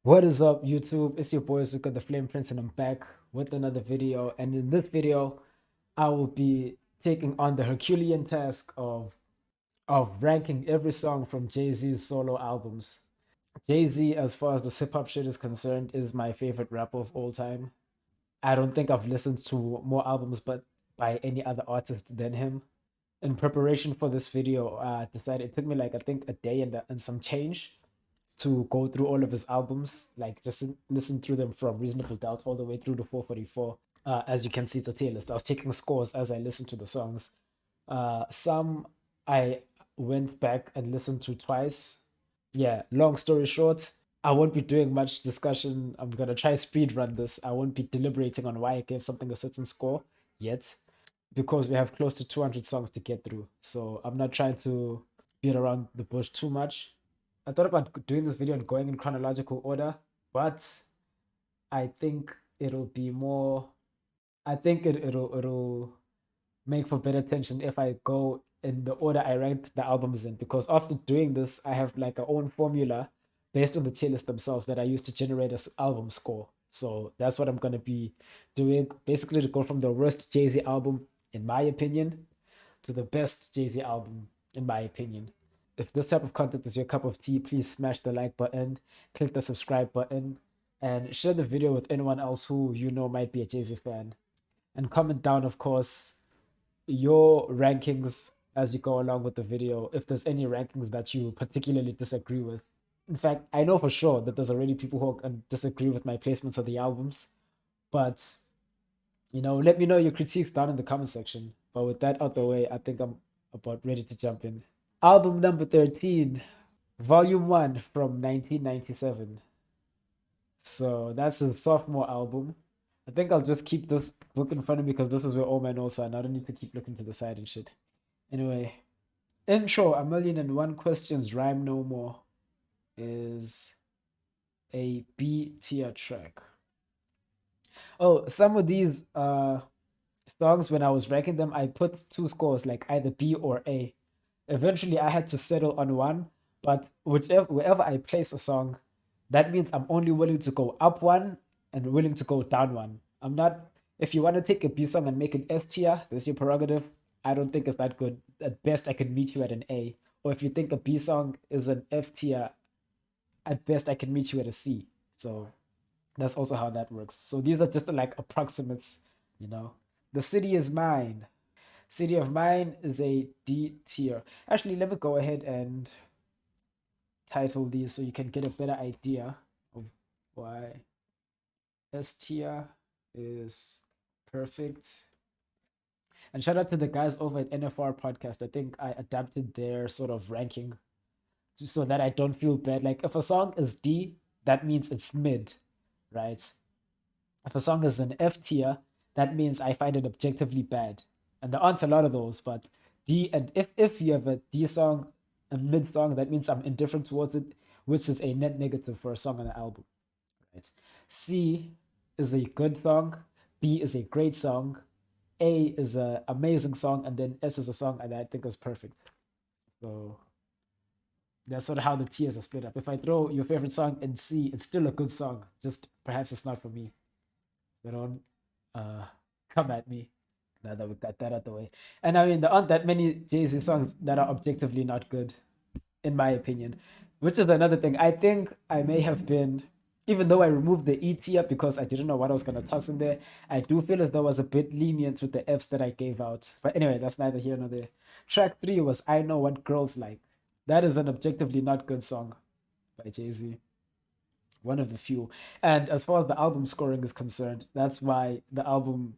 What is up, YouTube? It's your boy Zuka the Flame Prince, and I'm back with another video. And in this video, I will be taking on the Herculean task of ranking every song from Jay-Z's solo albums. Jay-Z, as far as the hip hop shit is concerned, is my favorite rapper of all time. I don't think I've listened to more albums but by any other artist than him. In preparation for this video, I decided it took me like I think a day and some change to go through all of his albums, like just listen through them from Reasonable Doubt all the way through to 444. As you can see, it's a tier list. I was taking scores as I listened to the songs. Some I went back and listened to twice. Yeah, long story short, I won't be doing much discussion. I'm gonna try speed run this. I won't be deliberating on why I gave something a certain score yet, because we have close to 200 songs to get through. So I'm not trying to beat around the bush too much. I thought about doing this video and going in chronological order, but I think it'll be more. I think it'll make for better tension if I go in the order I ranked the albums in. Because after doing this, I have like a own formula based on the tier list themselves that I use to generate a album score. So that's what I'm gonna be doing. Basically, to go from the worst Jay Z album, in my opinion, to the best Jay Z album, in my opinion. If this type of content is your cup of tea, please smash the like button, click the subscribe button, and share the video with anyone else who you know might be a Jay Z fan. And comment down, of course, your rankings as you go along with the video, if there's any rankings that you particularly disagree with. In fact, I know for sure that there's already people who disagree with my placements of the albums, but let me know your critiques down in the comment section. But with that out the way, I think I'm about ready to jump in. Album number 13, Volume 1 from 1997. So that's a sophomore album. I think I'll just keep this book in front of me because this is where all my notes are, and I don't need to keep looking to the side and shit. Anyway, intro, A Million and One Questions Rhyme No More is a B tier track. Oh, some of these songs, when I was ranking them, I put two scores, like either B or A. Eventually, I had to settle on one, but wherever I place a song, that means I'm only willing to go up one and willing to go down one. I'm not, if you want to take a B song and make it S tier, that's your prerogative. I don't think it's that good. At best, I could meet you at an A. Or if you think a B song is an F tier, at best, I can meet you at a C. So that's also how that works. So these are just like approximates, you know. The City is Mine. City of Mine is a D tier. Actually, let me go ahead and title these so you can get a better idea of why S tier is perfect. And shout out to the guys over at NFR Podcast. I think I adapted their sort of ranking just so that I don't feel bad. Like if a song is D, that means it's mid, right? If a song is an F tier, that means I find it objectively bad. And there aren't a lot of those, but D, and if you have a D song, a mid song, that means I'm indifferent towards it, which is a net negative for a song on an album. Right? C is a good song, B is a great song, A is an amazing song, and then S is a song and I think is perfect. So that's sort of how the tiers are split up. If I throw your favorite song in C, it's still a good song. Just perhaps it's not for me. They don't uh, come at me. Now that we got that out the way. And I mean, there aren't that many Jay Z songs that are objectively not good, in my opinion, which is another thing. I think I may have been, even though I removed the E tier because I didn't know what I was going to toss in there, I do feel as though I was a bit lenient with the Fs that I gave out. But anyway, that's neither here nor there. Track 3 was I Know What Girls Like. That is an objectively not good song by Jay Z, one of the few. And as far as the album scoring is concerned, that's why the album.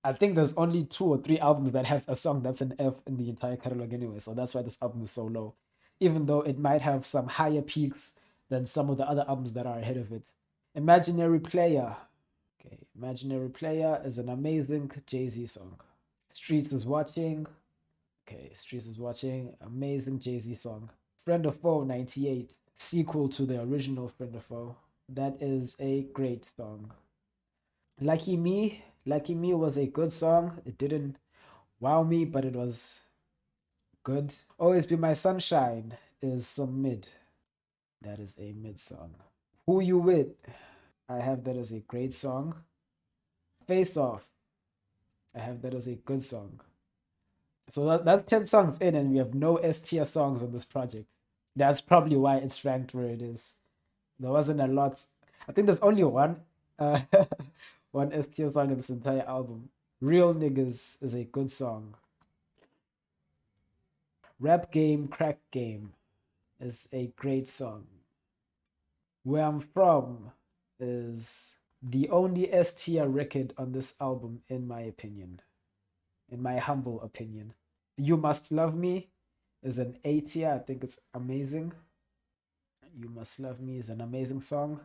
I think there's only two or three albums that have a song that's an F in the entire catalog anyway. So that's why this album is so low, even though it might have some higher peaks than some of the other albums that are ahead of it. Imaginary Player. Okay, Imaginary Player is an amazing Jay Z song. Streets is Watching. Okay, Streets is Watching. Amazing Jay Z song. Friend of Foe 98, sequel to the original Friend of Foe. That is a great song. Lucky Me was a good song. It didn't wow me, but it was good. Always Be My Sunshine is some mid. That is a mid song. Who You With, I have that as a great song. Face Off, I have that as a good song. So that's 10 songs in, and we have no S tier songs on this project. That's probably why it's ranked where it is. There wasn't a lot. I think there's only one uh, one S tier song in this entire album. Real Niggas is a good song. Rap Game, Crack Game is a great song. Where I'm From is the only S tier record on this album, in my opinion. In my humble opinion. You Must Love Me is an A tier. I think it's amazing. You Must Love Me is an amazing song.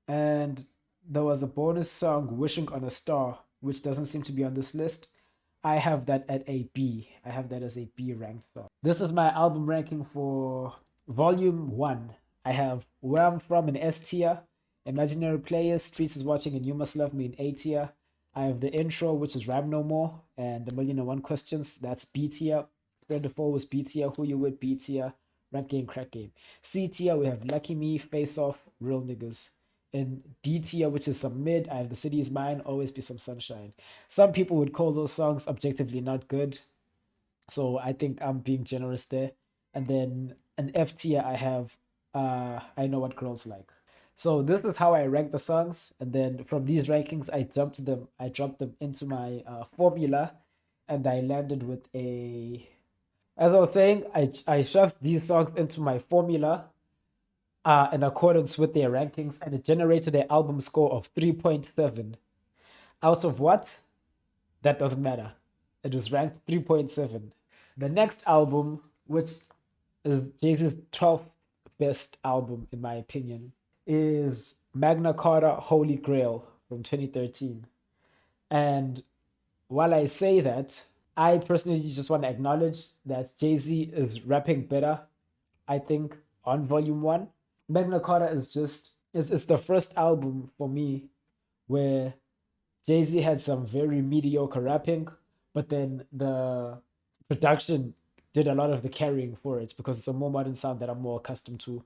And there was a bonus song, Wishing on a Star, which doesn't seem to be on this list. I have that at a B. I have that as a B ranked song. This is my album ranking for Volume 1. I have Where I'm From in S tier, Imaginary Players, Streets is Watching, and You Must Love Me in A tier. I have the intro, which is Rhyme No More, and The Million and One Questions. That's B tier. Friend of Four was B tier. Who You With, B tier. Rap Game, Crack Game. C tier, we have Lucky Me, Face Off, Real Niggas. In D tier, which is some mid, I have The City Is Mine, Always Be Some Sunshine. Some people would call those songs objectively not good, so I think I'm being generous there. And then an F tier, I have I Know What Girls Like. So this is how I rank the songs, and then from these rankings, I dropped them into my formula, and I landed with a. As I was saying, I shoved these songs into my formula, in accordance with their rankings, and it generated an album score of 3.7. Out of what? That doesn't matter. It was ranked 3.7. The next album, which is Jay-Z's 12th best album, in my opinion, is Magna Carta Holy Grail from 2013. And while I say that, I personally just want to acknowledge that Jay-Z is rapping better, I think, on Volume 1. Magna Carta is just, it's the first album for me where Jay-Z had some very mediocre rapping, but then the production did a lot of the carrying for it because it's a more modern sound that I'm more accustomed to.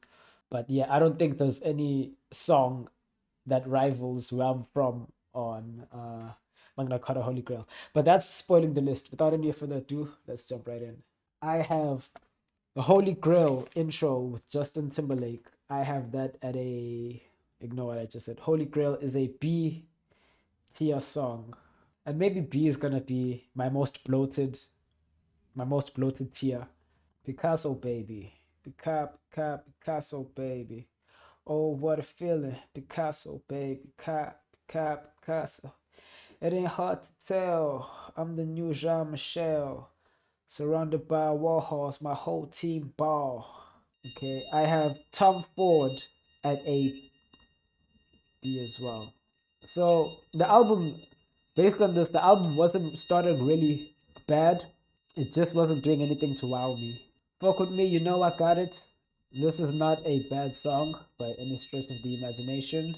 But yeah, I don't think there's any song that rivals Where I'm From on Magna Carta Holy Grail. But that's spoiling the list. Without any further ado, let's jump right in. I have the Holy Grail intro with Justin Timberlake. I have that at a. Ignore what I just said. Holy Grail is a B tier song. And maybe B is gonna be my most bloated tier. Picasso baby. Picasso baby. Oh, what a feeling. Picasso baby. Picasso. It ain't hard to tell. I'm the new Jean Michel. Surrounded by Warhols, my whole team ball. Okay, I have Tom Ford at a B as well. So the album, based on this, the album wasn't started really bad. It just wasn't doing anything to wow me. Fuck with me, you know I got it. This is not a bad song by any stretch of the imagination.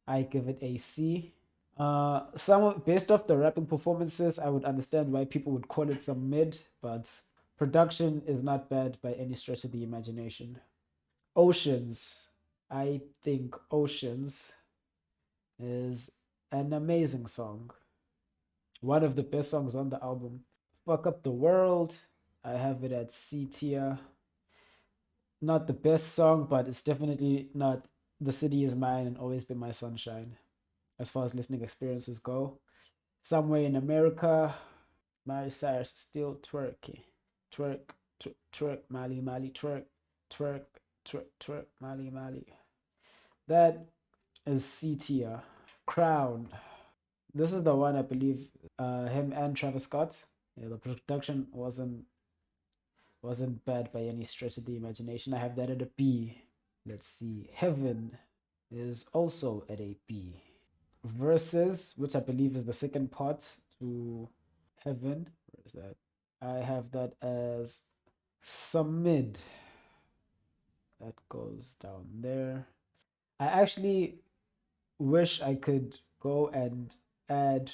I give it a C. Based off the rapping performances, I would understand why people would call it some mid, but production is not bad by any stretch of the imagination. Oceans, I think Oceans is an amazing song. One of the best songs on the album. Fuck Up the World, I have it at C tier. Not the best song, but it's definitely not The City Is Mine and Always Be My Sunshine as far as listening experiences go. Somewhere in America, Miley Cyrus is still twerking. Twerk, twerk, Mali, Mali, twerk, twerk, twerk, twerk, Mali, Mali. That is C tier. Crown. This is the one I believe him and Travis Scott. Yeah, the production wasn't bad by any stretch of the imagination. I have that at a B. Let's see. Heaven is also at a B. Verses, which I believe is the second part to Heaven. Where is that? I have that as some mid. That goes down there. I actually wish I could go and add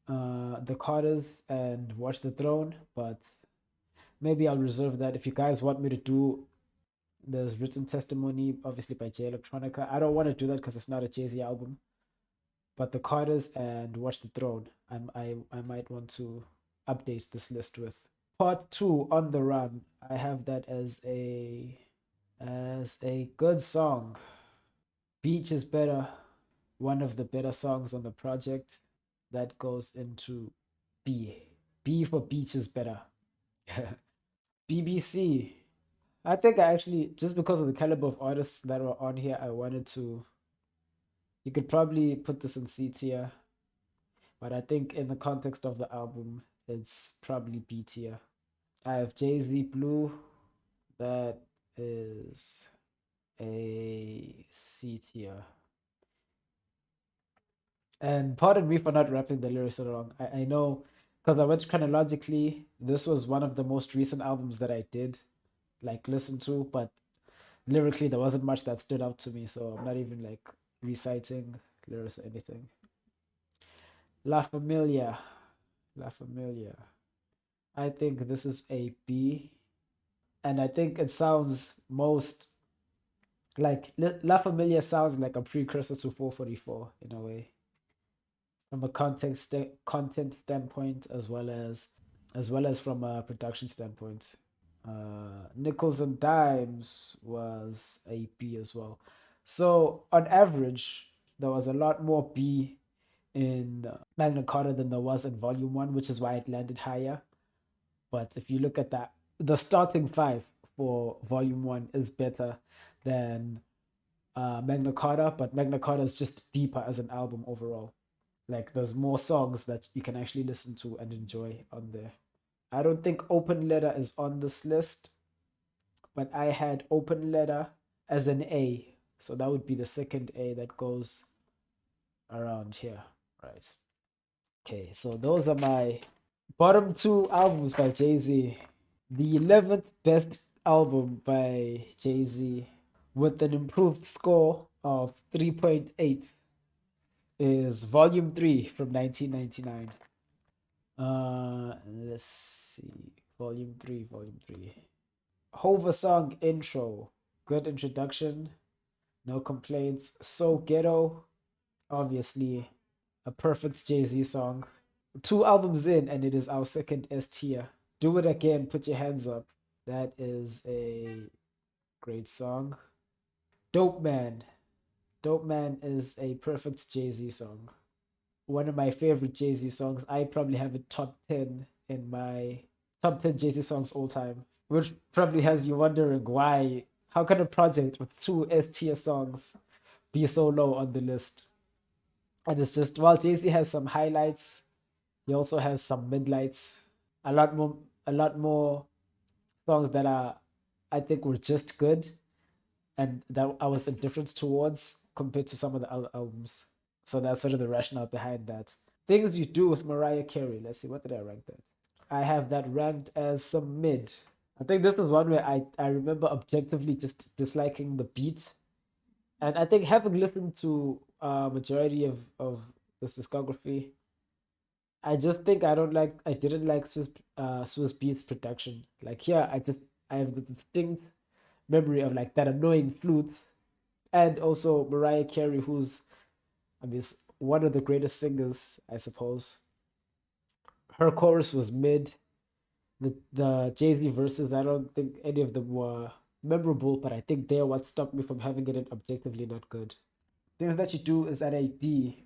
the Carters and Watch the Throne, but maybe I'll reserve that. If you guys want me to do There's Written Testimony, obviously by Jay Electronica. I don't want to do that because it's not a Jay-Z album. But the Carters and Watch the Throne, I might want to update this list with. Part 2, On the Run. I have that as a good song. Beach is better. One of the better songs on the project. That goes into B. B for Beach is better. BBC. I think I actually, just because of the caliber of artists that were on here, I wanted to. You could probably put this in C tier, but I think in the context of the album, it's probably B tier. I have Jay Z Blue. That is a C tier. And pardon me for not rapping the lyrics along. I know because I went chronologically. This was one of the most recent albums that I did like listen to, but lyrically there wasn't much that stood out to me, so I'm not even like reciting lyrics or anything. La Familia. La Familia. I think this is a B. And I think it sounds most like La Familia sounds like a precursor to 444 in a way, from a content standpoint as well as from a production standpoint. Nickels and Dimes was a B as well. So on average, there was a lot more B in Magna Carta than there was in Volume One, which is why it landed higher. But if you look at that, the starting five for Volume One is better than Magna Carta, but Magna Carta is just deeper as an album overall. Like there's more songs that you can actually listen to and enjoy on there. I don't think Open Letter is on this list, but I had Open Letter as an A. So that would be the second A that goes around here. Right. Okay, so those are my bottom two albums by Jay Z. The 11th best album by Jay Z with an improved score of 3.8 is Volume 3 from 1999. Let's see. Volume 3, Volume 3. Hover song intro. Good introduction. No complaints. So Ghetto. Obviously, a perfect Jay Z song. Two albums in, and it is our second S tier. Do It Again, Put Your Hands Up. That is a great song. Dope Man. Dope Man is a perfect Jay Z song. One of my favorite Jay Z songs. I probably have it top 10 in my top 10 Jay Z songs all time, which probably has you wondering why. How can a project with two S tier songs be so low on the list? And it's just, while Jay Z has some highlights, he also has some midlights. A lot more, a lot more songs that are, I think, were just good, and that I was indifferent towards compared to some of the other albums. So that's sort of the rationale behind that. Things You Do with Mariah Carey. Let's see, what did I rank that? I have that ranked as some mid. I think this is one where I remember objectively just disliking the beat. And I think having listened to a majority of this discography, I just think I didn't like Swiss Beats production. Like here, I have the distinct memory of like that annoying flute, and also Mariah Carey, who's, I mean, one of the greatest singers, I suppose. Her chorus was mid. The Jay Z verses, I don't think any of them were memorable, but I think they're what stopped me from having it objectively not good. Things That You Do is at a D.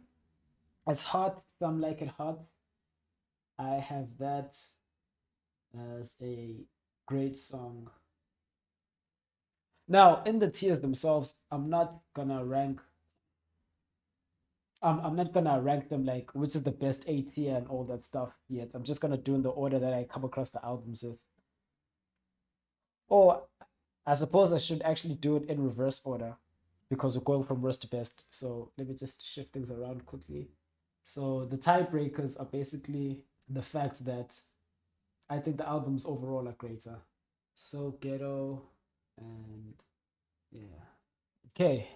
It's hot. Some like it hot. I have that as a great song. Now, in the tiers themselves, I'm not gonna rank them like which is the best A tier and all that stuff yet. I'm just gonna do in the order that I come across the albums with. Or I suppose I should actually do it in reverse order because we're going from worst to best. So let me just shift things around quickly. So the tiebreakers are basically the fact that I think the albums overall are greater. So Ghetto and yeah. Okay,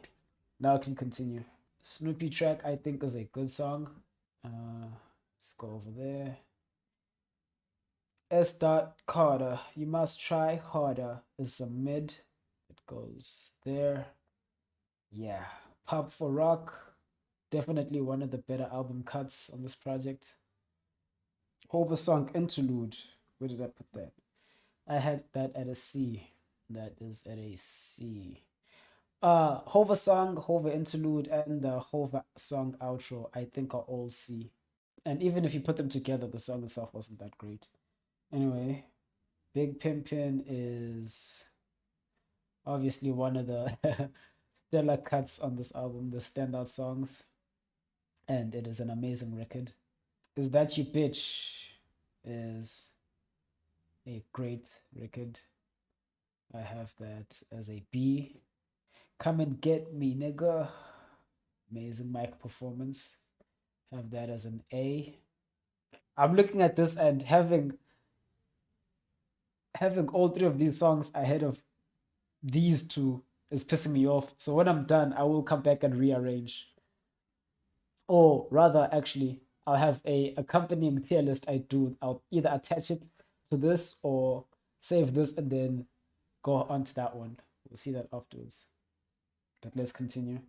now I can continue. Snoopy track I think is a good song. Let's go over there. S. Carter, You Must Try Harder is a mid. It goes there. Yeah. Pop for Rock. Definitely one of the better album cuts on this project. Hover Song Interlude. Where did I put that? I had that at a C. That is at a C. Hover Song, Hover Interlude, and the Hover Song Outro, I think are all C. And even if you put them together, the song itself wasn't that great. Anyway, Big Pimpin' is obviously one of the stellar cuts on this album, the standout songs, and it is an amazing record. Is That You Bitch is a great record. I have that as a B. Come and Get Me, Nigga. Amazing mic performance. Have that as an A. I'm looking at this and having all three of these songs ahead of these two is pissing me off. So when I'm done, I will come back and rearrange. Or rather, actually, I'll have a accompanying tier list I do. I'll either attach it to this or save this and then go on to that one. We'll see that afterwards. But let's continue.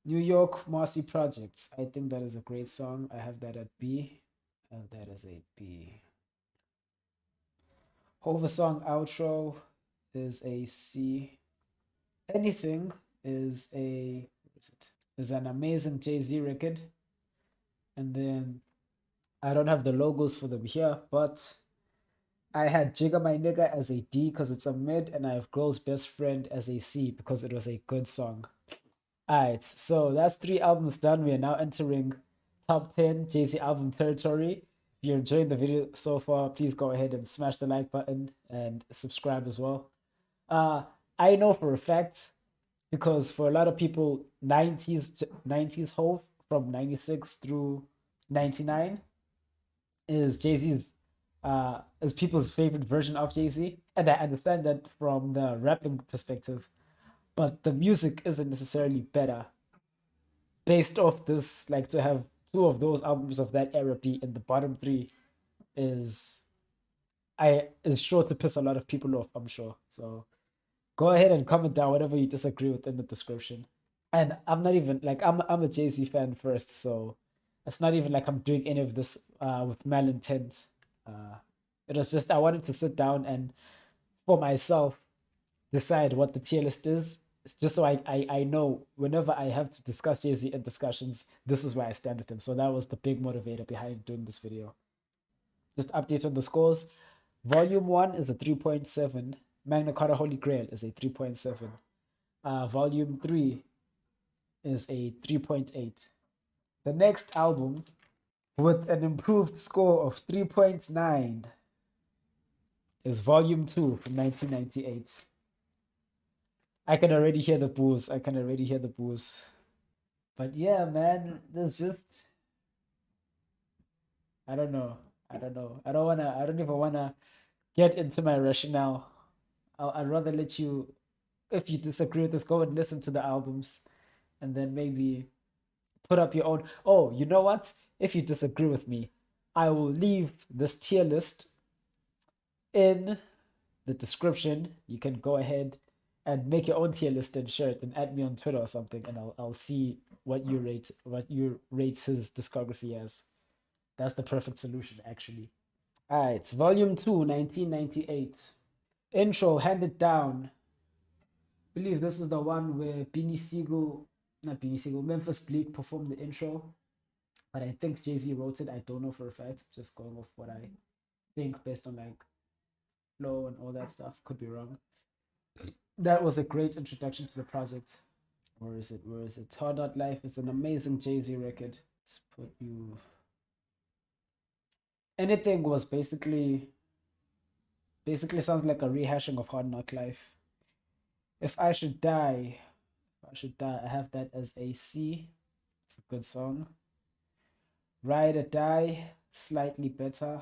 New York Marcy Projects. I think that is a great song. I have that at B. I have that as a B. Hover Song Outro is a C. Anything is a what is it? Is an amazing Jay-Z record. And then I don't have the logos for them here, but I had Jigga My Nigga as a D because it's a mid, and I have Girl's Best Friend as a C because it was a good song. Alright, so that's three albums done. We are now entering top 10 Jay-Z album territory. If you're enjoying the video so far, please go ahead and smash the like button and subscribe as well. I know for a fact, because for a lot of people, 90s Hove from 96 through 99 is Jay-Z's is people's favorite version of Jay-Z. And I understand that from the rapping perspective, but the music isn't necessarily better based off this. Like, to have two of those albums of that era be in the bottom three is is sure to piss a lot of people off, I'm sure. So go ahead and comment down whatever you disagree with in the description. And I'm not even like I'm a Jay-Z fan first, so it's not even like I'm doing any of this with malintent. Uh, it was just I wanted to sit down and for myself decide what the tier list is, just so I know whenever I have to discuss Jay-Z in discussions, this is where I stand with him. So that was the big motivator behind doing this video. Just update on the scores. Volume 1 is a 3.7. Magna Carta Holy Grail is a 3.7. Volume 3 is a 3.8. The next album, with an improved score of 3.9, is Volume 2 from 1998. I can already hear the boos. I can already hear the boos. But yeah, man, there's just I don't know. I don't know. I don't even wanna get into my rationale. I'd rather let you, if you disagree with this, go and listen to the albums and then maybe put up your own. Oh, you know what? If you disagree with me, I will leave this tier list in the description. You can go ahead and make your own tier list and share it and add me on Twitter or something, and I'll see what you rate his discography as. That's the perfect solution, actually. All right, Volume 2, 1998. Intro, Hand It Down. I believe this is the one where not Beanie Siegel, Memphis Bleak performed the intro. But I think Jay-Z wrote it. I don't know for a fact. Just going off what I think based on like flow and all that stuff. Could be wrong. That was a great introduction to the project. Where is it? Where is it? Hard Knock Life is an amazing Jay-Z record. Let's put you. Anything was basically sounds like a rehashing of Hard Knock Life. If I should die, I have that as a C. It's a good song. Ride or Die, slightly better.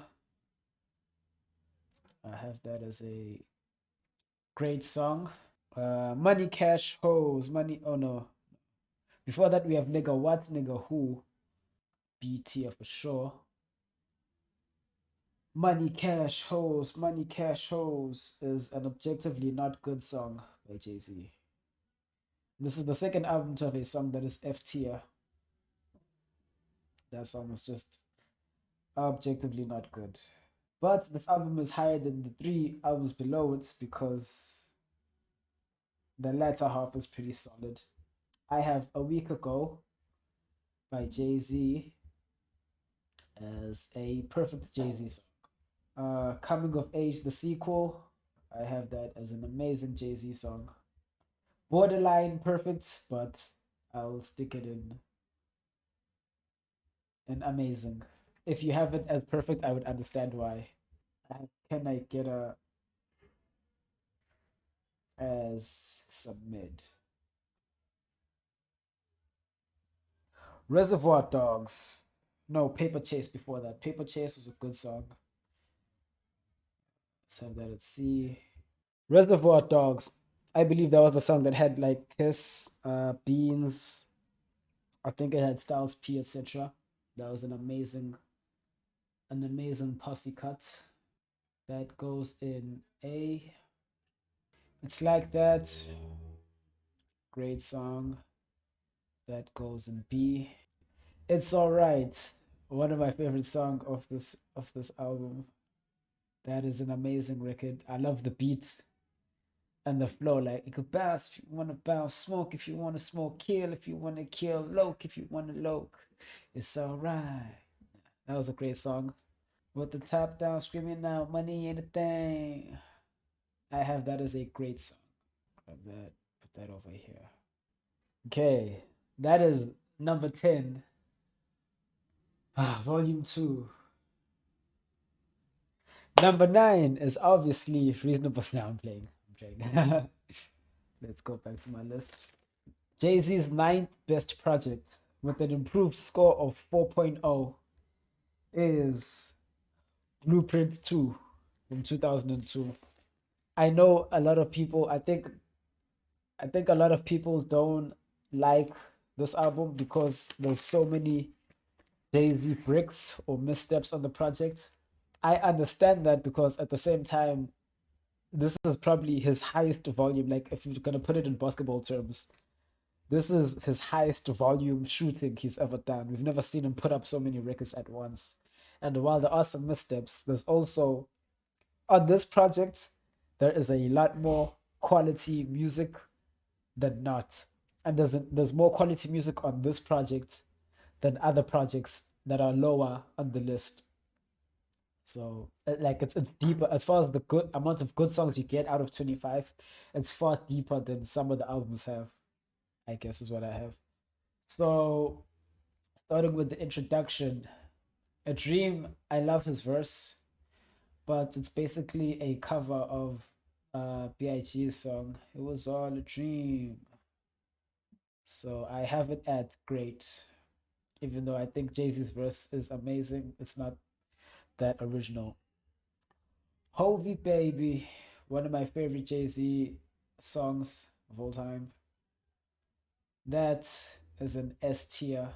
I have that as a great song. Money, Cash, Hoes, Money. Oh no. Before that, we have Nigga What, Nigga Who. B tier for sure. Money, Cash, Hoes, Money, Cash, Hoes is an objectively not good song, by Jay-Z. This is the second album to have a song that is F tier. That song is just objectively not good. But this album is higher than the three albums below it because the latter half is pretty solid. I have A Week Ago by Jay-Z as a perfect Jay-Z song. Coming of Age, the sequel, I have that as an amazing Jay-Z song. Borderline perfect, but I'll stick it in amazing. If you have it as perfect, I would understand why. Can I get a as submit? Reservoir Dogs. No, Paper Chase before that. Paper Chase was a good song. Let's have that at C. Reservoir Dogs. I believe that was the song that had like Kiss, Beans. I think it had Styles P, etc. That was an amazing posse cut. That goes in A. It's Like That. Great song. That goes in B. It's Alright. One of my favorite songs of this album. That is an amazing record. I love the beat and the flow. Like you could bounce if you want to bounce, smoke if you want to smoke, kill if you want to kill, loke if you want to loke. It's alright. That was a great song. With the top down, screaming out, money ain't a thing. I have that as a great song. Grab that, put that over here. Okay, that is number 10. Volume 2. Number 9 is obviously Reasonable. Now I'm playing. Let's go back to my list. Jay-Z's ninth best project with an improved score of 4.0 is Blueprint 2 from 2002. I know a lot of people, I think a lot of people don't like this album because there's so many Jay-Z bricks or missteps on the project. I understand that because at the same time, this is probably his highest volume. Like if you're gonna put it in basketball terms, this is his highest volume shooting he's ever done. We've never seen him put up so many records at once. And while there are some missteps, there's also on this project there is a lot more quality music than not. And there's more quality music on this project than other projects that are lower on the list. So like it's deeper as far as the good amount of good songs you get out of 25. It's far deeper than some of the albums have. I guess is what I have. So starting with the introduction, A Dream. I love his verse, but it's basically a cover of B.I.G's song. It was all a dream. So I have it at great, even though I think Jay-Z's verse is amazing. It's not that original. Hovey Baby, one of my favorite Jay-Z songs of all time. That is an S tier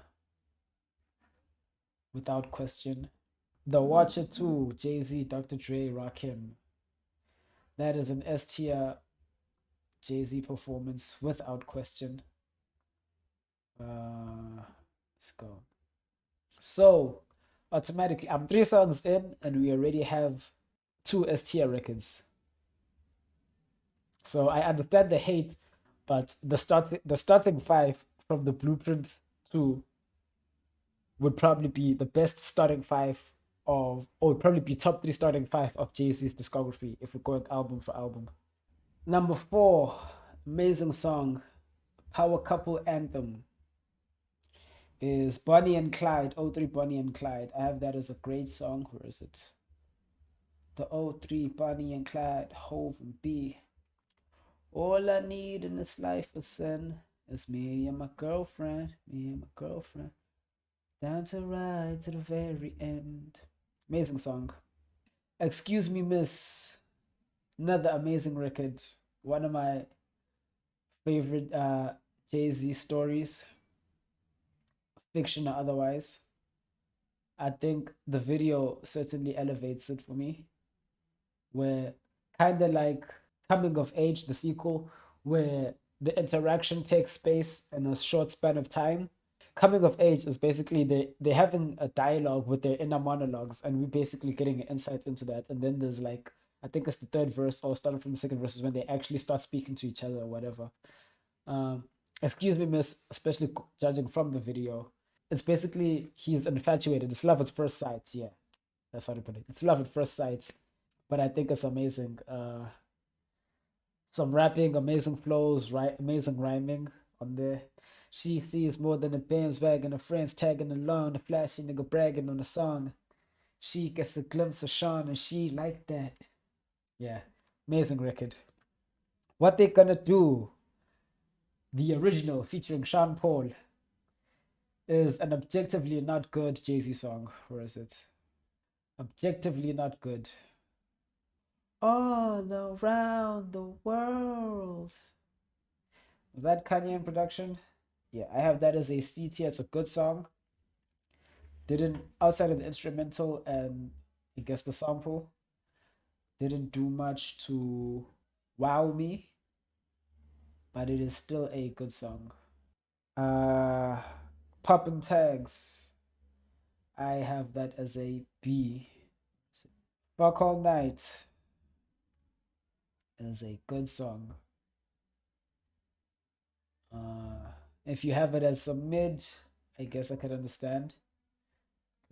without question. The Watcher 2, Jay-Z, Dr. Dre, Rakim. That is an S tier Jay-Z performance without question. Let's go. So automatically, I'm 3 songs in, and we already have 2 S tier records. So I understand the hate, but the starting 5 from the Blueprint 2 would probably be the best starting 5 of, or would probably be top 3 starting 5 of Jay-Z's discography if we're going album for album. Number 4, amazing song, Power Couple Anthem, is Bonnie and Clyde, O3 Bonnie and Clyde. I have that as a great song. Where is it? The O3 Bonnie and Clyde, Hove and B. All I need in this life is sin. It's me and my girlfriend, down to ride to the very end. Amazing song. Excuse Me Miss, another amazing record. One of my favorite Jay-Z stories, fiction or otherwise. I think the video certainly elevates it for me. Where kind of like Coming of Age, the sequel, where the interaction takes place in a short span of time. Coming of age is basically they having a dialogue with their inner monologues, and we're basically getting insights into that. And then there's like, I think it's the third verse or starting from the second verse is when they actually start speaking to each other or whatever. Um, excuse me, miss, especially judging from the video. It's basically he's infatuated. It's love at first sight. Yeah, that's how to put it. It's love at first sight. But I think it's amazing. Some rapping, amazing flows, right? Amazing rhyming on there. She sees more than a Benz bag and a friends tagging along, a flashy nigga bragging on the song. She gets a glimpse of Sean and she like that. Yeah, amazing record. What they gonna do? The original featuring Sean Paul is an objectively not good Jay-Z song. Where is it? Objectively not good. All around the world. Was that Kanye in production? Yeah, I have that as a C tier. It's a good song. Didn't, outside of the instrumental and I guess the sample, didn't do much to wow me, but it is still a good song. Uh Poppin' Tags. I have that as a B. Fuck All Night is a good song. If you have it as a mid, I guess I could understand.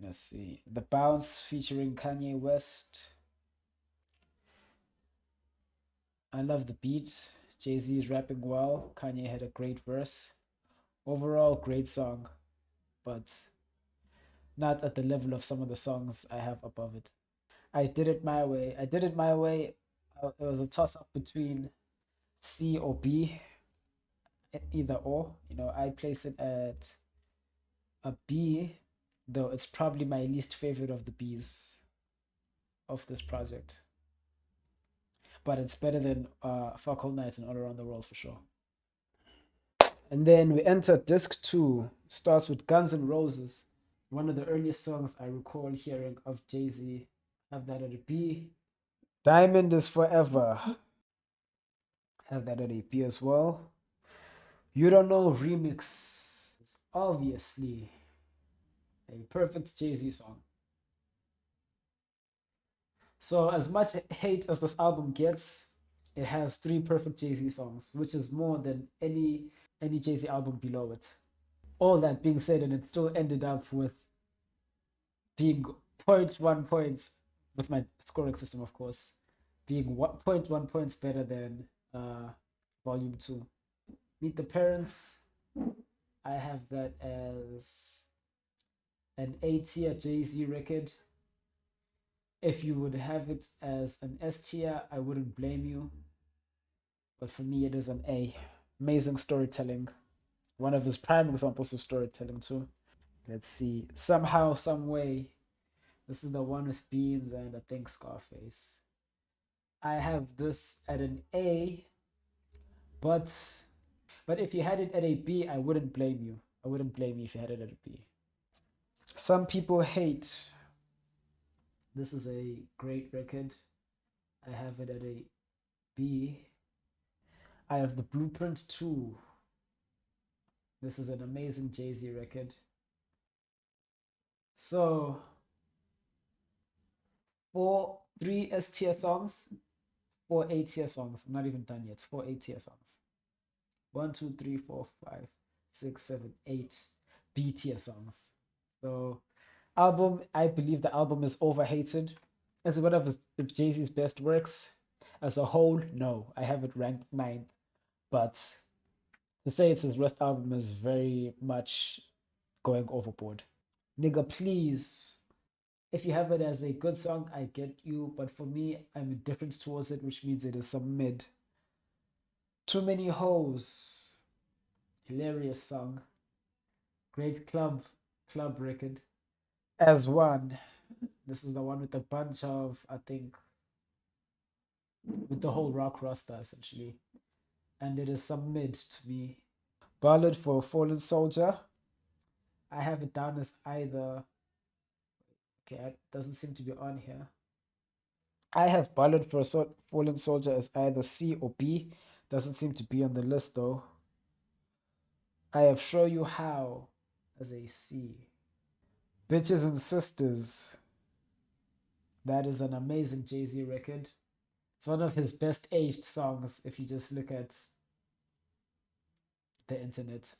Let's see. The Bounce featuring Kanye West. I love the beat. Jay-Z is rapping well. Kanye had a great verse. Overall, great song, but not at the level of some of the songs I have above it. I Did It My Way. I Did It My Way. It was a toss up between C or B, either or. You know, I place it at a B, though it's probably my least favorite of the Bs of this project. But it's better than Fuck All Night and All Around the World for sure. And then we enter disc two. Starts with Guns N' Roses. One of the earliest songs I recall hearing of Jay-Z. Have that at a B. Diamond is Forever. Have that at a B as well. You Don't Know remix. It's obviously a perfect Jay-Z song. So as much hate as this album gets, it has three perfect Jay-Z songs, which is more than any Jay-Z album below it. All that being said, and it still ended up with being zero point 0.1 points with my scoring system, of course, being 0.1 points better than Volume 2. Meet the Parents, I have that as an A tier Jay-Z record. If you would have it as an S tier, I wouldn't blame you. But for me, it is an A. Amazing storytelling. One of his prime examples of storytelling, too. Let's see. Somehow, some way. This is the one with Beans and I think Scarface. I have this at an A, but if you had it at a B, I wouldn't blame you. I wouldn't blame you if you had it at a B. Some people hate. This is a great record. I have it at a B. I have the Blueprint 2. This is an amazing Jay-Z record. So, three S tier songs, four A tier songs. I'm not even done yet. Four A tier songs. 1, 2, 3, 4, 5, 6, 7, 8 B tier songs. So, album, I believe the album is overhated. Is it one of Jay-Z's best works? As a whole, no. I have it ranked 9th. But to say it's his worst album is very much going overboard. Nigga, please. If you have it as a good song, I get you. But for me, I'm indifferent towards it, which means it is some mid. Too Many Hoes. Hilarious song. Great club record. As One. This is the one with a bunch of, I think, with the whole rock roster essentially. And it is some mid to me. Ballad for a Fallen Soldier. I have it down as either. Okay, it doesn't seem to be on here. I have Ballad for a Fallen Soldier as either C or B. Doesn't seem to be on the list though. I have Show You How as a C. Bitches and Sisters. That is an amazing Jay-Z record. It's one of his best aged songs if you just look at the internet.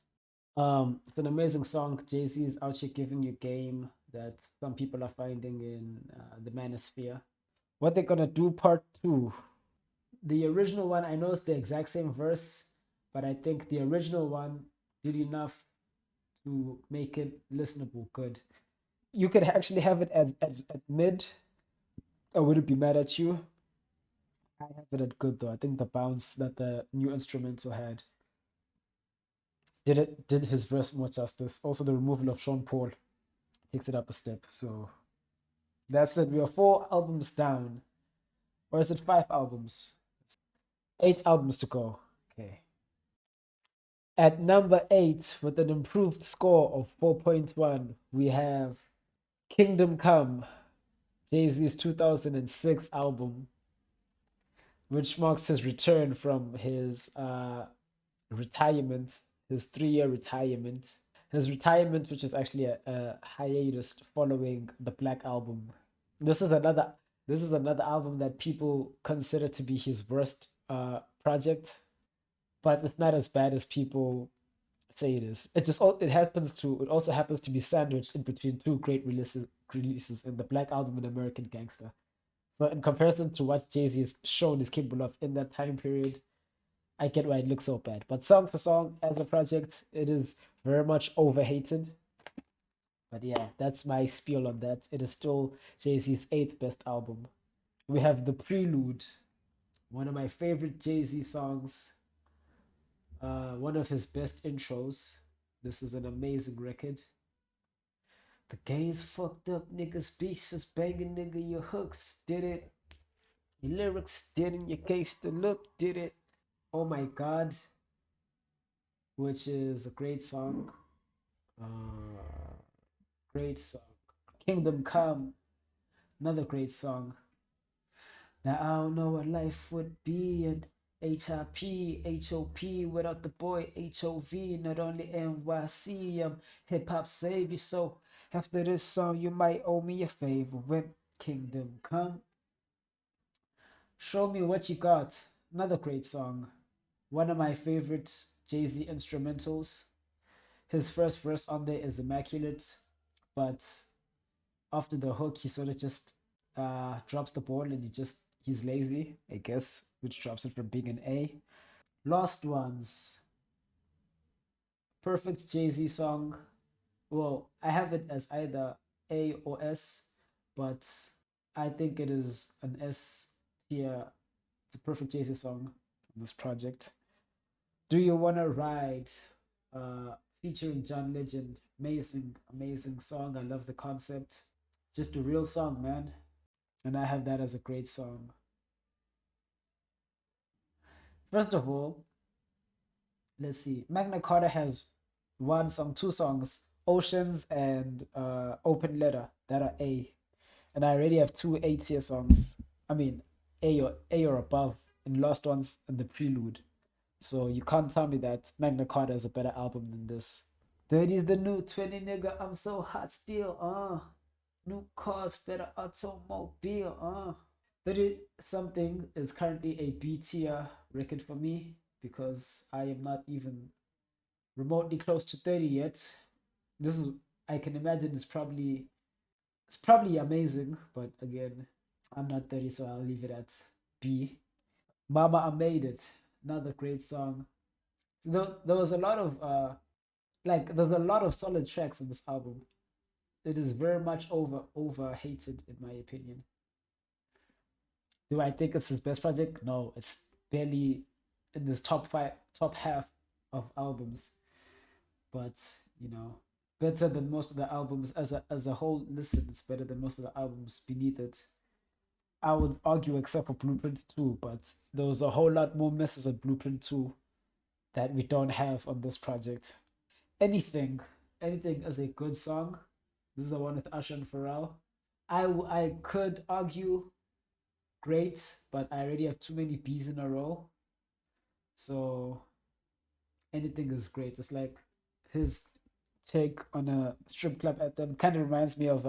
It's an amazing song. Jay-Z is out here giving you game that some people are finding in the Manosphere. What they're gonna do part two. The original one, I know it's the exact same verse, but I think the original one did enough to make it listenable good. You could actually have it at mid. I wouldn't be mad at you. I have it at good though. I think the bounce that the new instrumental had did his verse more justice. Also, the removal of Sean Paul takes it up a step. So that's it. We are 4 albums down, or is it 5 albums? 8 albums to go. Okay. At number 8, with an improved score of 4.1, we have Kingdom Come, Jay-Z's 2006 album, which marks his return from his retirement, his 3-year retirement. His retirement, which is actually a hiatus following the Black Album. This is another this is another album that people consider to be his worst project, but it's not as bad as people say it is. It also happens to be sandwiched in between two great releases in the Black Album and American Gangster. So in comparison to what Jay-Z has shown is capable of in that time period, I get why it looks so bad. But song for song, as a project, it is very much overhated. But yeah, that's my spiel on that. It is still Jay-Z's eighth best album. We have The Prelude, one of my favorite Jay-Z songs, one of his best intros. This is an amazing record. The game's fucked up, niggas beats just banging, nigga. Your hooks did it. Your lyrics did in your case. The look did it. Oh my god, which is a great song. Great song. Kingdom Come, another great song. Now I don't know what life would be and HIP, HOP without the boy HOV, not only NYC, I'm hip hop savior. So after this song, you might owe me a favor when Kingdom Come. Show Me What You Got, another great song. One of my favorite Jay-Z instrumentals. His first verse on there is immaculate, but after the hook, he sort of just drops the ball and he's lazy, I guess, which drops it from being an A. Lost Ones, perfect Jay-Z song. Well, I have it as either A or S, but I think it is an S tier. It's a perfect Jay-Z song on this project. Do You Wanna Ride? Featuring John Legend. Amazing, amazing song. I love the concept. Just a real song, man. And I have that as a great song. First of all, let's see. Magna Carta has two songs, Oceans and Open Letter, that are A. And I already have two A tier songs. I mean, A or above, and Lost Ones and The Prelude. So you can't tell me that Magna Carta is a better album than this. 30 is the new 20, nigga. I'm so hot still. New cars, better automobile. 30 something is currently a B tier record for me because I am not even remotely close to 30 yet. This is I can imagine it's probably amazing, but again, I'm not 30, so I'll leave it at B. Mama, I Made It, another great song. There was a lot of there's a lot of solid tracks on this album. It is very much overhated in my opinion. Do I think it's his best project? No, it's barely in this top half of albums. But you know, better than most of the albums as a whole. Listen, it's better than most of the albums beneath it. I would argue, except for Blueprint 2, but there was a whole lot more misses on Blueprint 2 that we don't have on this project. Anything, anything is a good song. This is the one with Usher and Pharrell. I could argue great, but I already have too many B's in a row. So anything is great. It's like his take on a strip club anthem kind of reminds me of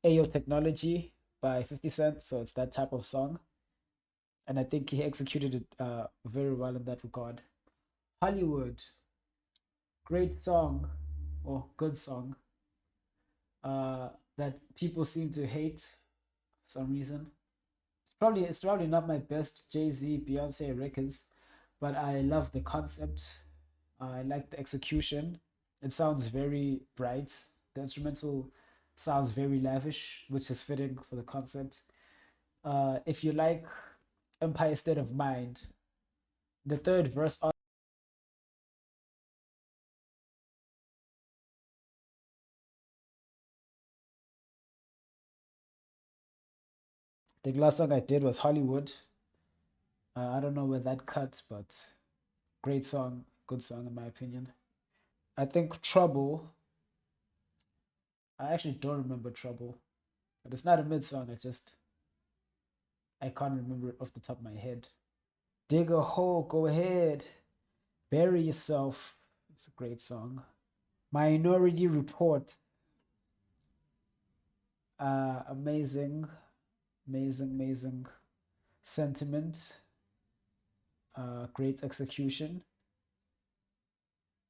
Ayo Technology by 50 Cent. So it's that type of song. And I think he executed it very well in that regard. Hollywood, great song or good song uh, that people seem to hate for some reason. It's probably not my best Jay-Z Beyonce records, but I love the concept. I like the execution. It sounds very bright. The instrumental sounds very lavish, which is fitting for the concept. If you like Empire State of Mind, the third verse on the last song I did was Hollywood. I don't know where that cuts, but great song, good song in my opinion. I think Trouble. I actually don't remember Trouble, but it's not a mid song. I can't remember it off the top of my head. Dig a hole, go ahead, bury yourself. It's a great song. Minority Report. Amazing, amazing sentiment. Great execution,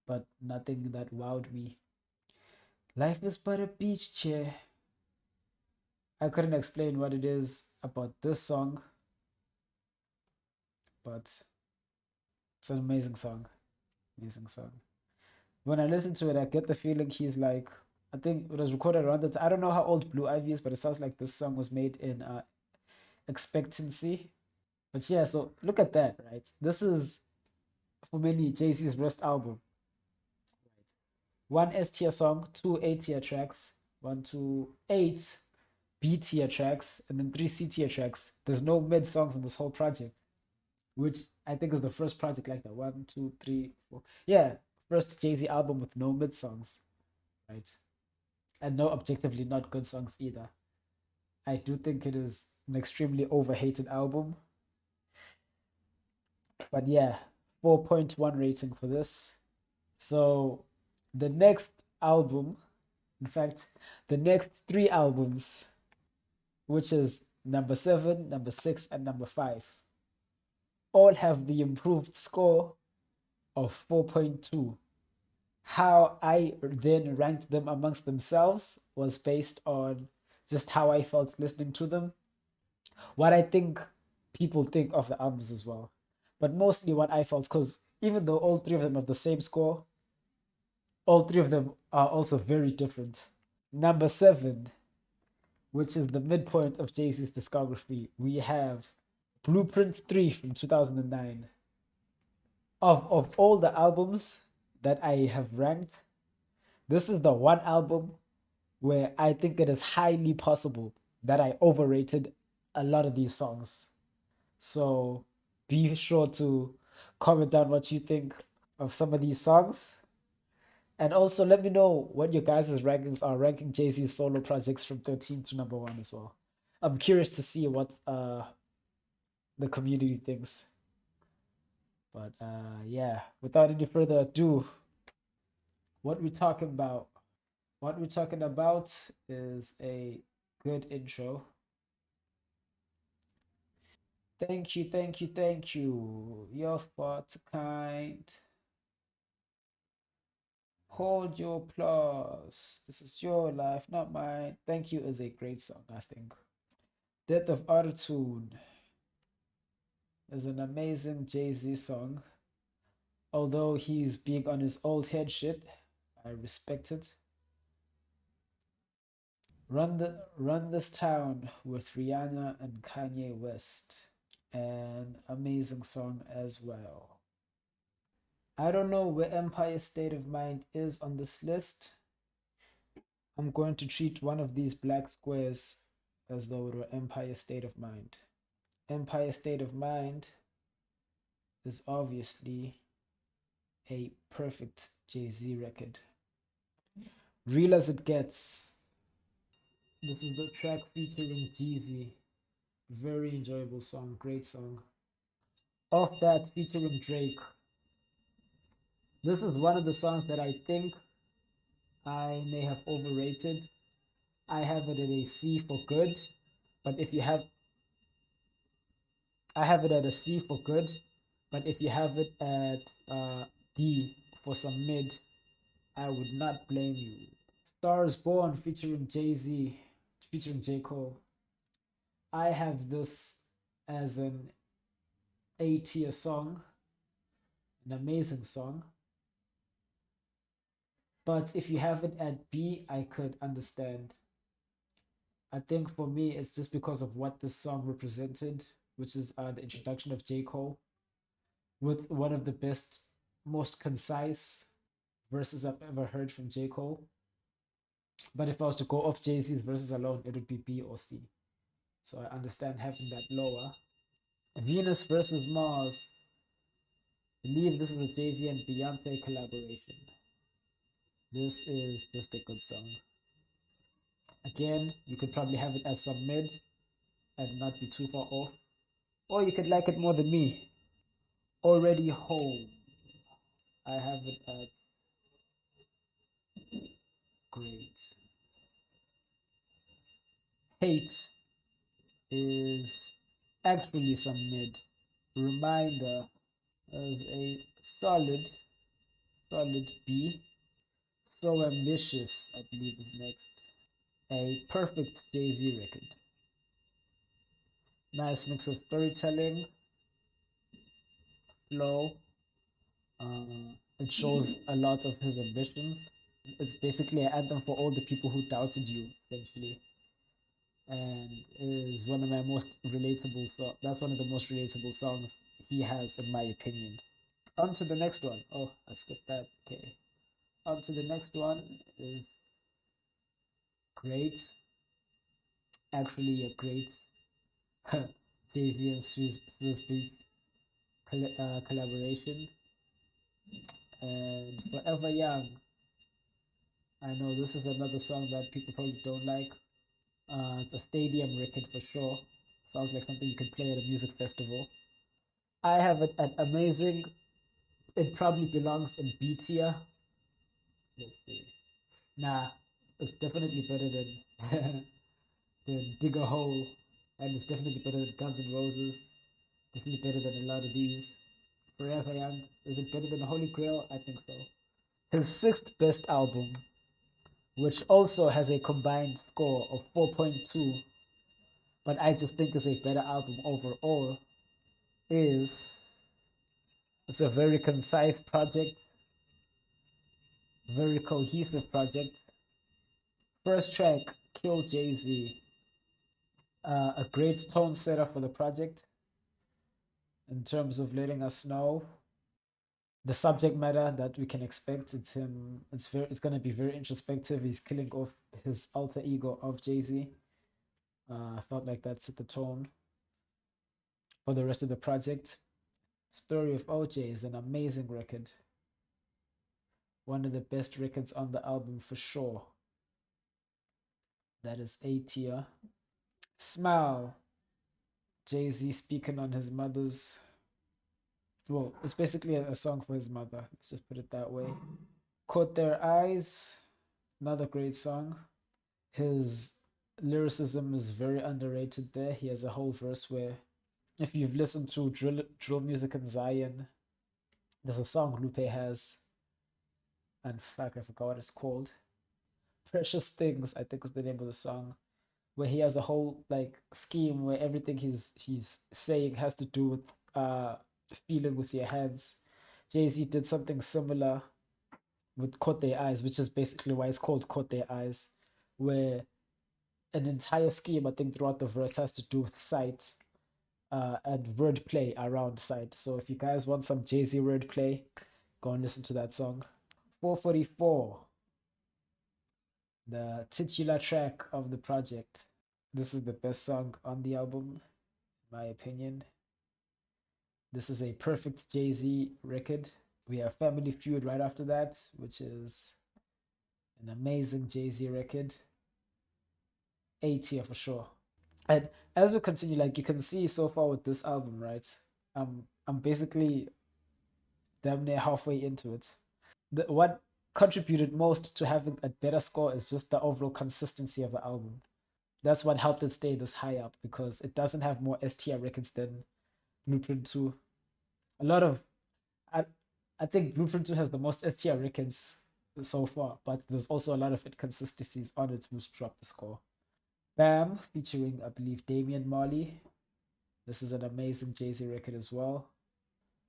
but nothing that wowed me. Life is but a beach chair. I couldn't explain what it is about this song, but it's an amazing song. Amazing song. When I listen to it, I get the feeling he's like, I think it was recorded around that. I don't know how old Blue Ivy is, but it sounds like this song was made in Expectancy. But yeah, so look at that, right? This is for many Jay-Z's worst album. One S tier song, two A tier tracks, one to eight B tier tracks, and then three C tier tracks. There's no mid songs in this whole project, which I think is the first project like that. One, two, three, four. Yeah, first Jay-Z album with no mid songs, right? And no objectively not good songs either. I do think it is an extremely overhated album. But yeah, 4.1 rating for this. So the next album, in fact, the next three albums, which is number seven, number six, and number five, all have the improved score of 4.2. How I then ranked them amongst themselves was based on just how I felt listening to them, what I think people think of the albums as well, but mostly what I felt, because even though all three of them have the same score, all three of them are also very different. Number seven, which is the midpoint of Jay-Z's discography, we have Blueprints 3 from 2009. Of all the albums that I have ranked, this is the one album where I think it is highly possible that I overrated a lot of these songs. So be sure to comment down what you think of some of these songs. And also let me know what your guys' rankings are, ranking Jay-Z's solo projects from 13 to number one as well. I'm curious to see what the community thinks. But yeah, without any further ado, what we're talking about. What we're talking about is a good intro. Thank you, thank you, thank you. You're far too kind. Hold your applause. This is your life, not mine. Thank You is a great song, I think. Death of Autotune is an amazing Jay-Z song. Although he's big on his old head shit, I respect it. Run This Town with Rihanna and Kanye West. An amazing song as well. I don't know where Empire State of Mind is on this list. I'm going to treat one of these black squares as though it were Empire State of Mind. Empire State of Mind is obviously a perfect Jay-Z record. Real as it gets. This is the track featuring Jeezy. Very enjoyable song, great song. Off That featuring Drake. This is one of the songs that I think I may have overrated. I have it at a C for good, but if you have, I have it at a C for good, but if you have it at D for some mid, I would not blame you. Stars Born featuring Jay Z, featuring J. Cole. I have this as an A tier song, an amazing song. But if you have it at B, I could understand. I think for me, it's just because of what this song represented, which is the introduction of J. Cole with one of the best, most concise verses I've ever heard from J. Cole. But if I was to go off Jay Z's verses alone, it would be B or C. So I understand having that lower. Venus versus Mars. I believe this is a Jay Z and Beyonce collaboration. This is just a good song. Again, you could probably have it as some mid and not be too far off. Or you could like it more than me. Already Home. I have it at great. Hate is actually some mid. Reminder is a solid B. So Ambitious, I believe, is next. A perfect Jay-Z record. Nice mix of storytelling, flow. It shows a lot of his ambitions. It's basically an anthem for all the people who doubted you, essentially. And is one of my most relatable songs. That's one of the most relatable songs he has, in my opinion. On to the next one. Oh, I skipped that. Okay. On to the next one is great. Actually, a great Jay-Z and Swizz Beatz collaboration. And Forever Young. I know this is another song that people probably don't like. It's a stadium record for sure. Sounds like something you could play at a music festival. I have it at amazing. It probably belongs in B tier. Let's see. Nah, it's definitely better than than Dig a Hole, and it's definitely better than Guns N' Roses. Definitely better than a lot of these. Forever Young. Is it better than Holy Grail? I think so. His sixth best album, which also has a combined score of 4.2, but I just think is a better album overall, is it's a very concise project, very cohesive project. First track, Kill Jay-Z. A great tone setter for the project in terms of letting us know the subject matter that we can expect. It's him. It's gonna be very introspective. He's killing off his alter ego of Jay-Z. I felt like that set the tone for the rest of the project. Story of OJ is an amazing record. One of the best records on the album for sure. That is A tier. Smile. Jay-Z speaking on his mother's. Well, it's basically a song for his mother. Let's just put it that way. Caught Their Eyes. Another great song. His lyricism is very underrated there. He has a whole verse where, if you've listened to drill music in Zion, there's a song Lupe has, and fuck, I forgot what it's called. Precious Things, I think is the name of the song, where he has a whole like scheme where everything he's saying has to do with feeling with your hands. Jay-Z did something similar with Caught Their Eyes, which is basically why it's called Caught Their Eyes, where an entire scheme I think throughout the verse has to do with sight and wordplay around sight. So if you guys want some Jay-Z wordplay, go and listen to that song. 444, the titular track of the project. This is the best song on the album, in my opinion. This is a perfect Jay-Z record. We have Family Feud right after that, which is an amazing Jay-Z record. A tier for sure. And as we continue, like you can see so far with this album, right? I'm I'm basically damn near halfway into it. What contributed most to having a better score is just the overall consistency of the album. That's what helped it stay this high up because it doesn't have more S tier records than Blueprint 2. A lot of I I think Blueprint 2 has the most S tier records so far, but there's also a lot of inconsistencies on it which dropped the score. Bam, featuring I believe Damian Marley. This is an amazing Jay-Z record as well.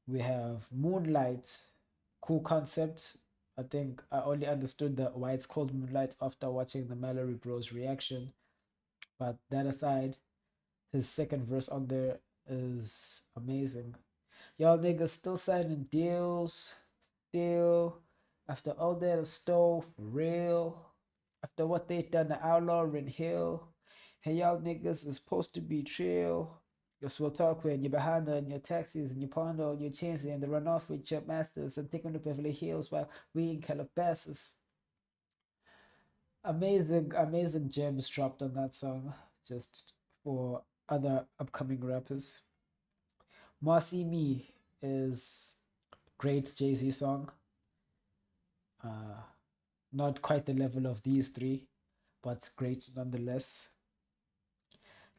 We have Moonlight, cool concept. I think I only understood why it's called Moonlight after watching the Mallory Bros reaction. But that aside, his second verse on there is amazing. Y'all niggas still signing deals, still after all that stole for real. After what they done to Outlaw and Hill. Hey, y'all niggas is supposed to be chill. Guess we'll talk when you're behind on your taxis and you pawn all your chances and they run off with your masters and take them to Beverly Hills while we in Calabasas. Amazing, amazing gems dropped on that song just for other upcoming rappers. Marcy Me is great Jay-Z song. Uh, not quite the level of these three, but great nonetheless.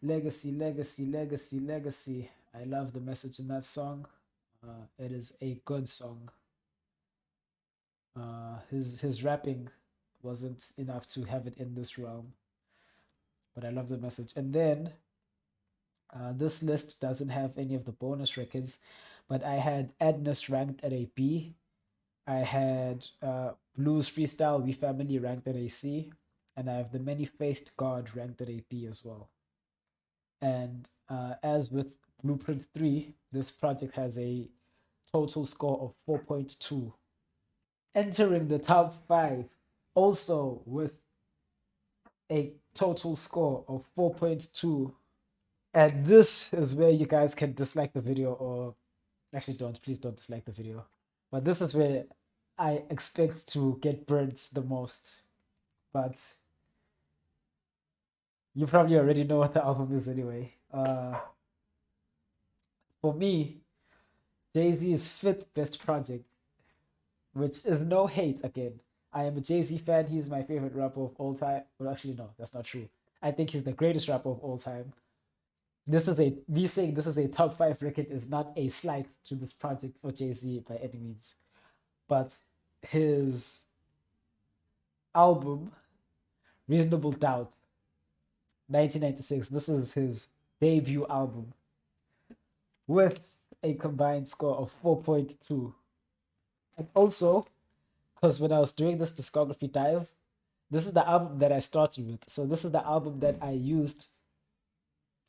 Legacy, legacy, legacy, legacy. I love the message in that song. It is a good song. His rapping wasn't enough to have it in this realm, but I love the message. And then this list doesn't have any of the bonus records, but I had Adness ranked at a B. I had Blues Freestyle We Family ranked at a C, and I have The Many Faced God ranked at a B as well. And as with Blueprint 3, this project has a total score of 4.2. Entering the top 5, also with a total score of 4.2. And this is where you guys can dislike the video, or actually don't, please don't dislike the video. But this is where I expect to get burnt the most. But you probably already know what the album is anyway. For me, Jay-Z's fifth best project, which is no hate again. I am a Jay-Z fan. He's my favorite rapper of all time. Well, actually, no, that's not true. I think he's the greatest rapper of all time. This is a me saying this is a top 5 record is not a slight to this project or Jay-Z by any means. But his album, Reasonable Doubt, 1996, this is his debut album with a combined score of 4.2. And also, because when I was doing this discography dive, this is the album that I started with. So this is the album that I used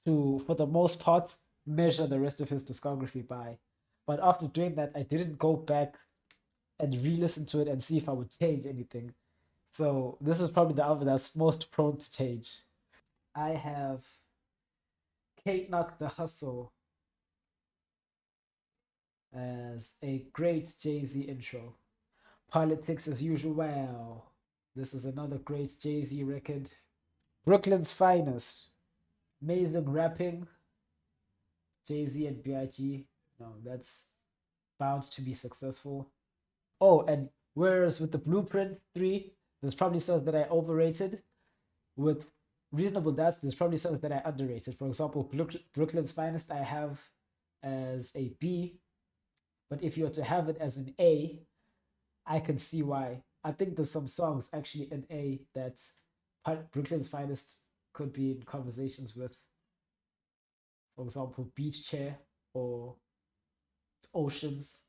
to, for the most part, measure the rest of his discography by. But after doing that, I didn't go back and re-listen to it and see if I would change anything. So this is probably the album that's most prone to change. I have Kate Knock the Hustle as a great Jay-Z intro. Politics as usual. Wow. This is another great Jay-Z record. Brooklyn's Finest. Amazing rapping. Jay-Z and B.I.G. No, that's bound to be successful. Oh, and whereas with the Blueprint 3, there's probably songs that I overrated. With Reasonable Doubts, there's probably songs that I underrated. For example, Brooklyn's Finest, I have as a B. But if you were to have it as an A, I can see why. I think there's some songs actually in A that Brooklyn's Finest could be in conversations with. For example, Beach Chair or Oceans.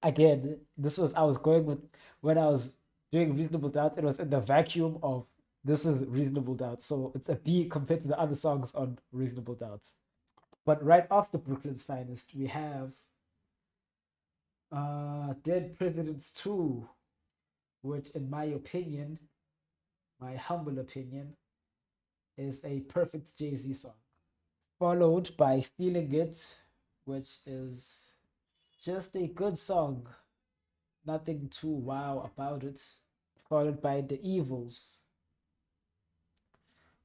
Again, this was I was going with when I was doing Reasonable Doubt, it was in the vacuum of this is Reasonable Doubt. So it's a B compared to the other songs on Reasonable Doubt. But right after Brooklyn's Finest, we have Dead Presidents 2, which in my opinion, my humble opinion, is a perfect Jay-Z song. Followed by Feeling It, which is just a good song. Nothing too wow about it. Followed by The Evils,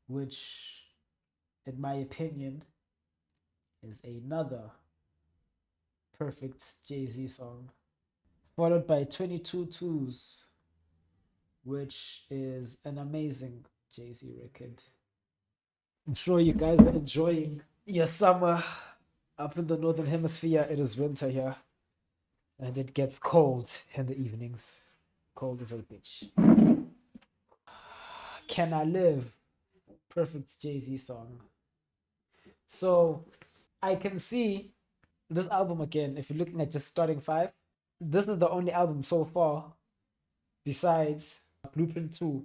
which, in my opinion, is another perfect Jay-Z song. Followed by 22 Twos, which is an amazing Jay-Z record. I'm sure you guys are enjoying your summer. Up in the northern hemisphere, it is winter here, and it gets cold in the evenings. Cold as a bitch. Can I Live? Perfect Jay-Z song. So I can see this album again, if you're looking at just starting five, this is the only album so far, besides Blueprint 2,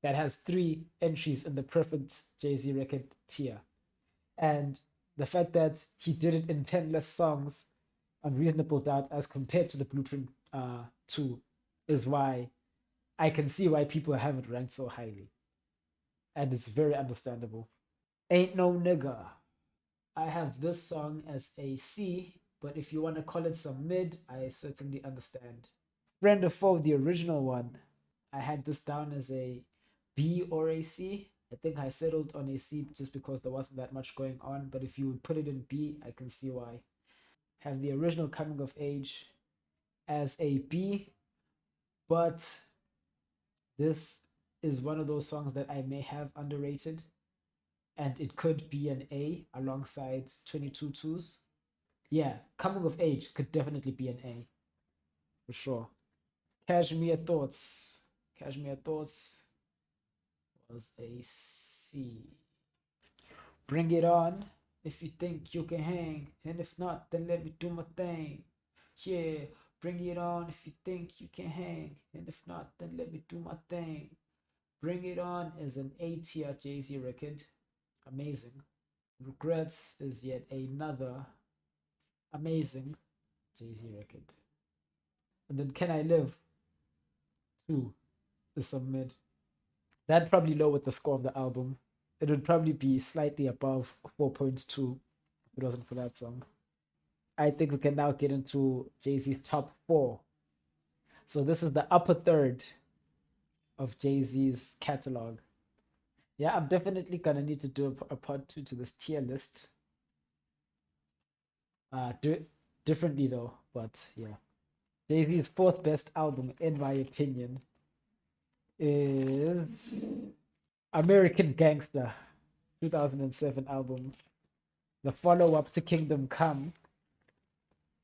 that has 3 entries in the perfect Jay-Z record tier. And the fact that he did it in 10 less songs on Reasonable Doubt as compared to the Blueprint 2 is why I can see why people have it ranked so highly. And it's very understandable. Ain't No Nigga. I have this song as a C, but if you want to call it some mid, I certainly understand. Friend or Foe, the original one, I had this down as a B or a C. I think I settled on a C just because there wasn't that much going on, but if you would put it in B, I can see why. Have the original Coming of Age as a B, but this is one of those songs that I may have underrated, and it could be an A alongside 22 Twos. Yeah, Coming of Age could definitely be an A for sure. Cashmere Thoughts. Cashmere Thoughts was a C. Bring It On. If you think you can hang, and if not, then let me do my thing. Yeah, bring it on if you think you can hang, and if not, then let me do my thing. Bring It On is an A tier Jay-Z record. Amazing. Regrets is yet another amazing Jay-Z record. And then Can I Live 2 is some mid. That'd probably lower the score of the album. It would probably be slightly above 4.2 if it wasn't for that song. I think we can now get into Jay-Z's top 4. So this is the upper third of Jay-Z's catalog. Yeah, I'm definitely gonna need to do a part 2 to this tier list. Do it differently though, but yeah. Jay-Z's fourth best album, in my opinion, is American Gangster, 2007 album. The follow-up to Kingdom Come,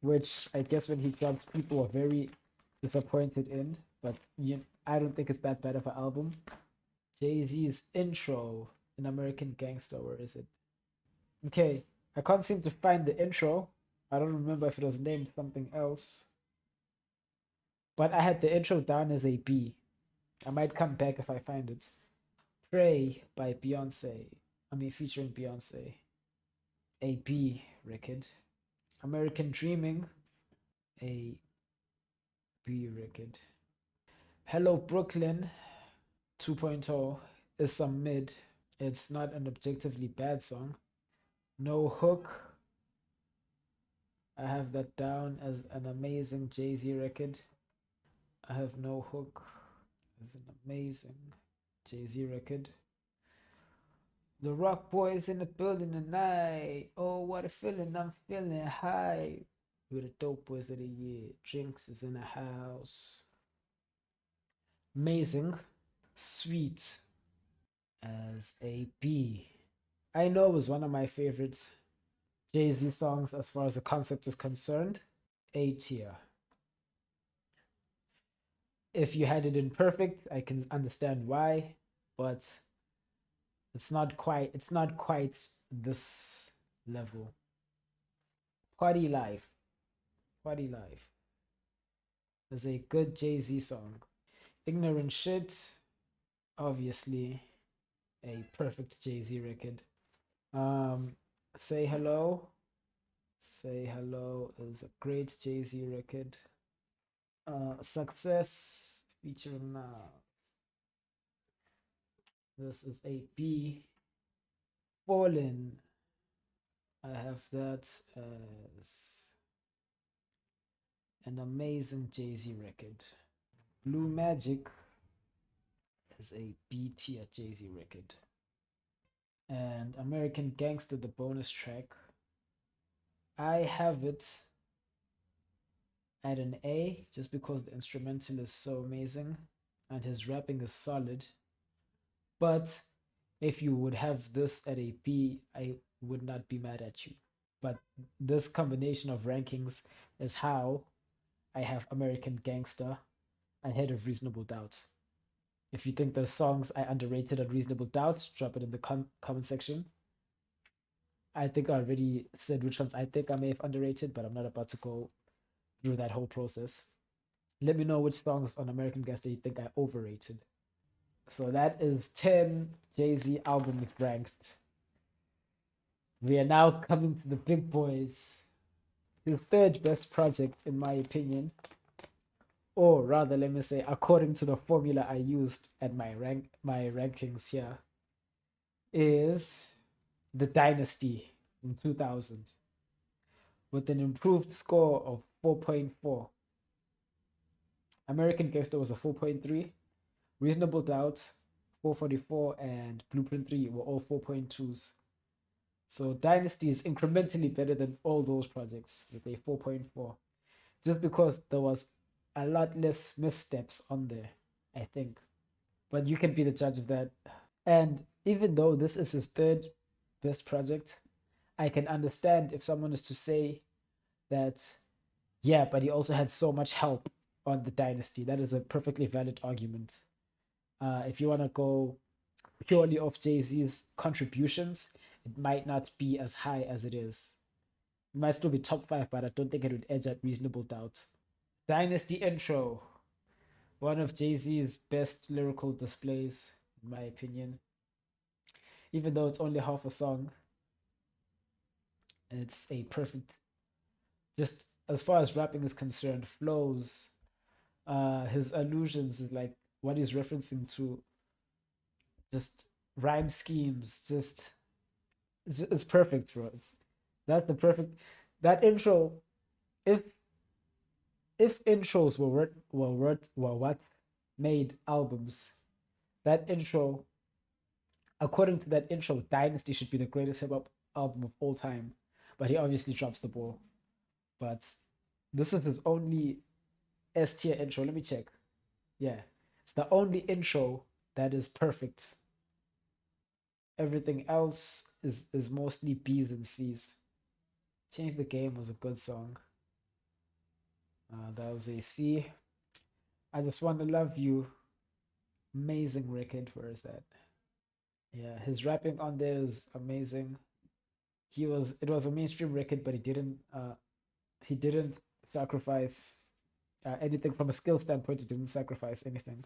which I guess when he dropped, people were very disappointed in, but I don't think it's that bad of an album. Jay-Z's intro in American Gangster, where is it? Okay, I can't seem to find the intro. I don't remember if it was named something else. But I had the intro down as a B. I might come back if I find it. Pray by Beyonce. Featuring Beyonce. A B record. American Dreaming. A B record. Hello Brooklyn 2.0 is some mid. It's not an objectively bad song. No Hook. I have that down as an amazing Jay-Z record. I have No Hook as an amazing Jay-Z record. The Rock Boys in the building tonight. Oh, what a feeling. I'm feeling high. We're the dope boys of the year. Drinks is in the house. Amazing. Sweet as a B. I know it was one of my favorite Jay-Z songs as far as the concept is concerned. A tier. If you had it in perfect, I can understand why, but it's not quite this level. Party Life. Party Life is a good Jay-Z song. Ignorant Shit, obviously a perfect Jay-Z record. Say Hello. Say Hello is a great Jay-Z record. Success featuring Nas. This is a B. Fallen. I have that as an amazing Jay-Z record. Blue Magic is a B tier Jay-Z record. And American Gangster, the bonus track, I have it at an A just because the instrumental is so amazing and his rapping is solid. But if you would have this at a B, I would not be mad at you. But this combination of rankings is how I have American Gangster ahead of Reasonable Doubt. If you think the songs I underrated on Reasonable Doubt, drop it in the comment section. I think I already said which ones I think I may have underrated, but I'm not about to go through that whole process. Let me know which songs on American Gangster you think I overrated. So that is 10 Jay-Z albums ranked. We are now coming to the big boys. His third best project, in my opinion, or rather, let me say, according to the formula I used at my rankings here, is The Dynasty in 2000 with an improved score of 4.4. American Gangster was a 4.3. Reasonable Doubt, 444, and Blueprint 3 were all 4.2s. So Dynasty is incrementally better than all those projects with a 4.4. Just because there was a lot less missteps on there, I think. But you can be the judge of that. And even though this is his third best project, I can understand if someone is to say that, yeah, but he also had so much help on the Dynasty. That is a perfectly valid argument. If you want to go purely off Jay-Z's contributions, it might not be as high as it is. It might still be top 5, but I don't think it would edge at Reasonable Doubt. Dynasty intro, one of Jay-Z's best lyrical displays, in my opinion. Even though it's only half a song, it's a perfect, just as far as rapping is concerned, flows, his allusions, like what he's referencing to, just rhyme schemes, just it's perfect, bro. That's the perfect that intro. If intros were what made albums, that intro, according to that intro, Dynasty should be the greatest hip hop album of all time. But he obviously drops the ball. But this is his only S tier intro. Let me check. Yeah, it's the only intro that is perfect. Everything else is mostly B's and C's. Change the Game was a good song. That was a C. I Just Wanna Love You. Amazing record. Where is that? Yeah, his rapping on there is amazing. It was a mainstream record, but he didn't sacrifice anything from a skill standpoint. He didn't sacrifice anything.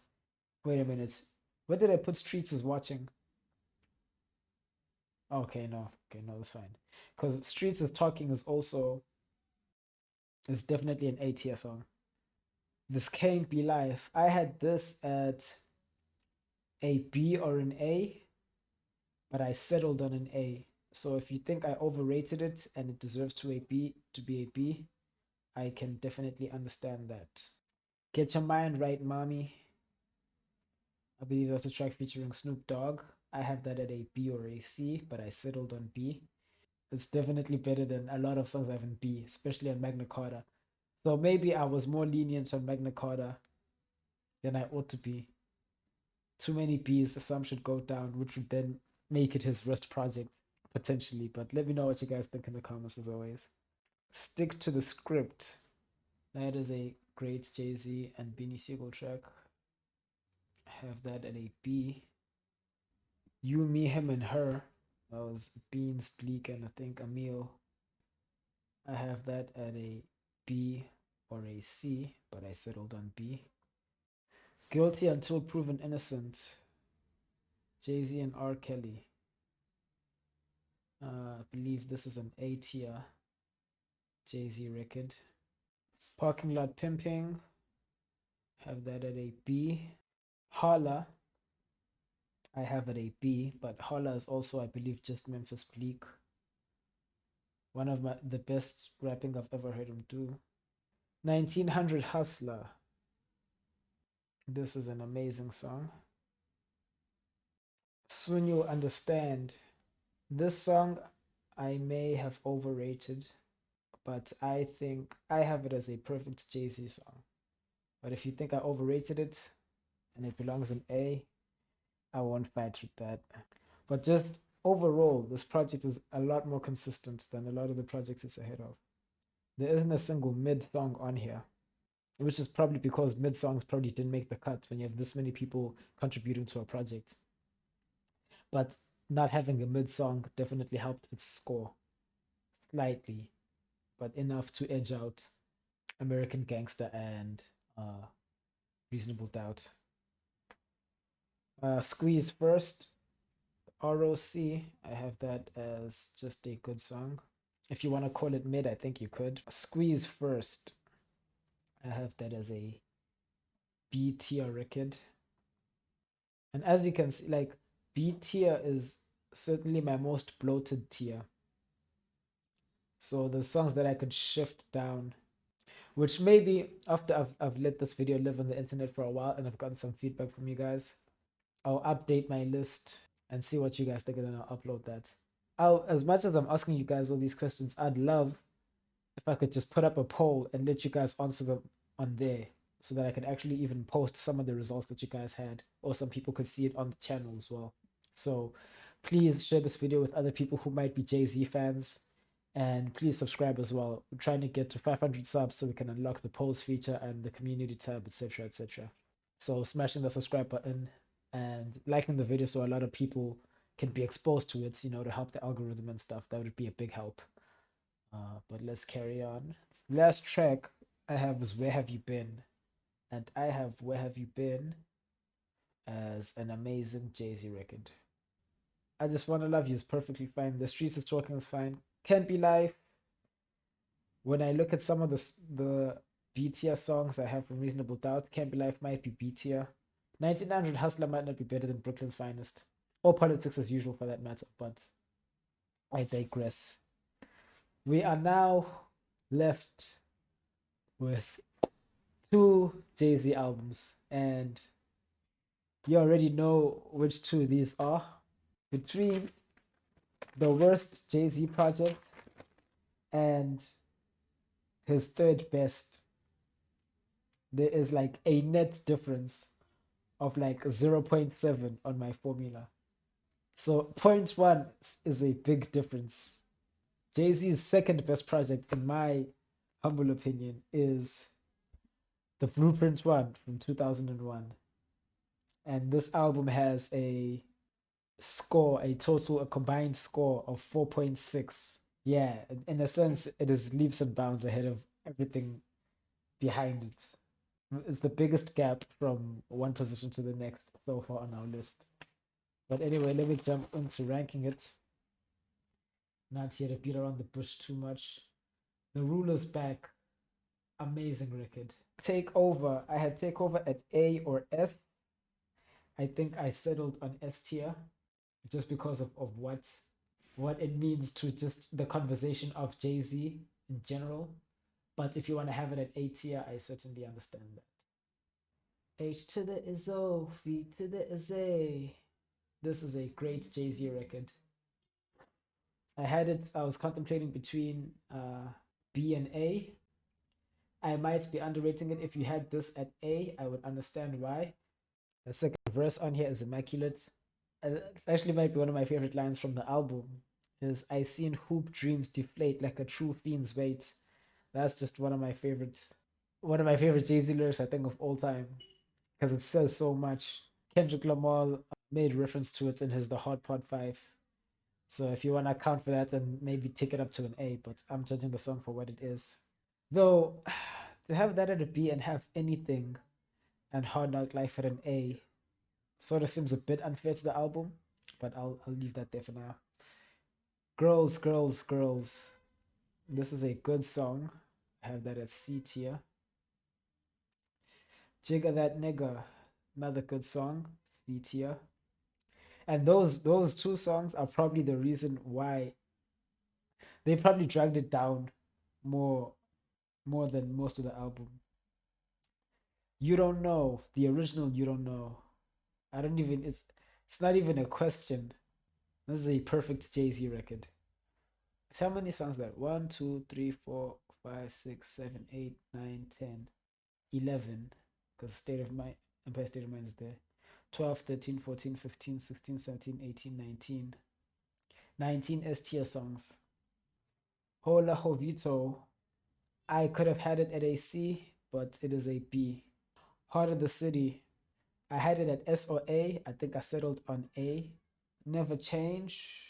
Wait a minute. Where did I put Streets is Watching? Okay, no. Okay, no, that's fine. Because Streets is Talking is definitely an A tier song. This Can't Be Life. I had this at a B or an A, but I settled on an A. So if you think I overrated it and it deserves to be a B, I can definitely understand that. Get Your Mind Right, Mommy. I believe that's a track featuring Snoop Dogg. I have that at a B or a C, but I settled on B. It's definitely better than a lot of songs I have in B, especially on Magna Carta. So maybe I was more lenient on Magna Carta than I ought to be. Too many Bs, some should go down, which would then make it his worst project, potentially. But let me know what you guys think in the comments as always. Stick to the Script. That is a great Jay-Z and Beanie Siegel track. I have that at a B. You, Me, Him, and Her. That was Beans, Bleak, and I think Emil. I have that at a B or a C, but I settled on B. Guilty Until Proven Innocent. Jay-Z and R. Kelly. I believe this is an A tier Jay-Z record. Parking Lot Pimping. Have that at a B. Holla. I have at a B, but Holla is also, I believe, just Memphis Bleak. One of the best rapping I've ever heard him do. 1900 Hustler. This is an amazing song. Soon You'll Understand. This song I may have overrated, but I think I have it as a perfect Jay-Z song. But if you think I overrated it and it belongs in A, I won't fight with that. But just overall, this project is a lot more consistent than a lot of the projects it's ahead of. There isn't a single mid song on here, which is probably because mid songs probably didn't make the cut when you have this many people contributing to a project. But not having a mid song definitely helped its score slightly, but enough to edge out American Gangster and Reasonable Doubt. Squeeze First, ROC. I have that as just a good song. If you want to call it mid, I think you could. Squeeze First, I have that as a B tier record. And as you can see, like B tier is certainly my most bloated tier. So the songs that I could shift down, which maybe after I've let this video live on the internet for a while and I've gotten some feedback from you guys, I'll update my list and see what you guys think, and then I'll upload that. As much as I'm asking you guys all these questions, I'd love if I could just put up a poll and let you guys answer them on there so that I could actually even post some of the results that you guys had, or some people could see it on the channel as well. So please share this video with other people who might be Jay-Z fans, and please subscribe as well. We're trying to get to 500 subs so we can unlock the polls feature and the community tab, etc., etc. So smashing the subscribe button and liking the video so a lot of people can be exposed to it, you know, to help the algorithm and stuff. That would be a big help. But let's carry on. Last track I have is Where Have You Been? And I have Where Have You Been as an amazing Jay-Z record. I Just Wanna Love You is perfectly fine. The Streets is Talking is fine. Can't Be Life. When I look at some of the B tier songs I have from Reasonable Doubt, Can't Be Life might be B tier. 1900 Hustler might not be better than Brooklyn's Finest. Or Politics as Usual for that matter, but I digress. We are now left with 2 Jay-Z albums, and you already know which 2 these are. Between the worst Jay-Z project and his third best, there is like a net difference of like 0.7 on my formula. So 0.1 is a big difference. Jay-Z's second best project, in my humble opinion, is the Blueprint One from 2001. And this album has a combined score of 4.6. Yeah, in a sense, it is leaps and bounds ahead of everything behind it. It's the biggest gap from one position to the next so far on our list. But anyway, let me jump into ranking it. Not here to beat around the bush too much. The Ruler's Back, amazing record. Take Over, I had Take Over at A or S. I think I settled on S tier just because of what it means to just the conversation of Jay-Z in general. But if you want to have it at A tier, I certainly understand that. H to the is O, V to the is A. This is a great Jay-Z record. I was contemplating between B and A. I might be underrating it. If you had this at A, I would understand why. The second verse on here is immaculate. It actually might be one of my favorite lines from the album. Is I seen hoop dreams deflate like a true fiend's weight. That's just one of my favorite Jay-Z lyrics I think of all time, because it says so much. Kendrick Lamar made reference to it in his The Hot Pod 5. So if you want to account for that, then maybe take it up to an A, but I'm judging the song for what it is. Though, to have that at a B and have Anything and Hard Knock Life at an A sort of seems a bit unfair to the album, but I'll leave that there for now. Girls, Girls, Girls. This is a good song. I have that at C tier. Jigga That Nigga, another good song, C tier. And those 2 songs are probably the reason why they probably dragged it down more than most of the album. You Don't Know, the original You Don't Know. It's not even a question. This is a perfect Jay-Z record. So how many songs there? 1, 2, 3, 4, 5, 6, 7, 8, 9, 10, 11. Because State of Mind, Empire State of Mind is there. 12, 13, 14, 15, 16, 17, 18, 19. 19 S tier songs. Hola Jovito. I could have had it at a C, but it is a B. Heart of the City. I had it at S or A. I think I settled on A. Never Change.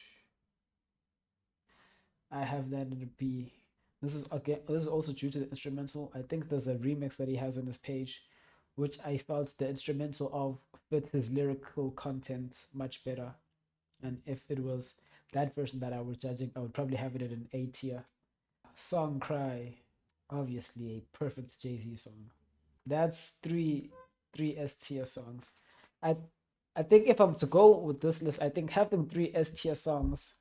I have that in a B. This is again. This is also due to the instrumental. I think there's a remix that he has on his page, which I felt the instrumental of fit his lyrical content much better. And if it was that version that I was judging, I would probably have it at an A tier. Song Cry, obviously a perfect Jay-Z song. That's three S tier songs. I I think if I'm to go with this list, I think having three S tier songs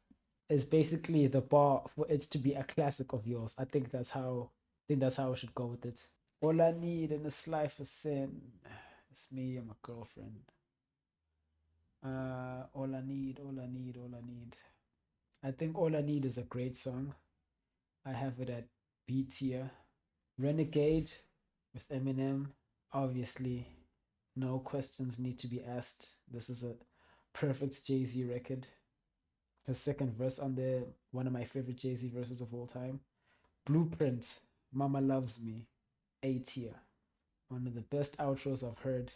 is basically the bar for it to be a classic of yours. I think that's how I should go with it. All I need in this life is sin. It's me and my girlfriend. All I need, all I need, all I need. I think All I Need is a great song. I have it at B tier. Renegade with Eminem, obviously, no questions need to be asked. This is a perfect Jay-Z record. His second verse on there, one of my favorite Jay-Z verses of all time. Blueprint, Mama Loves Me, A tier. One of the best outros I've heard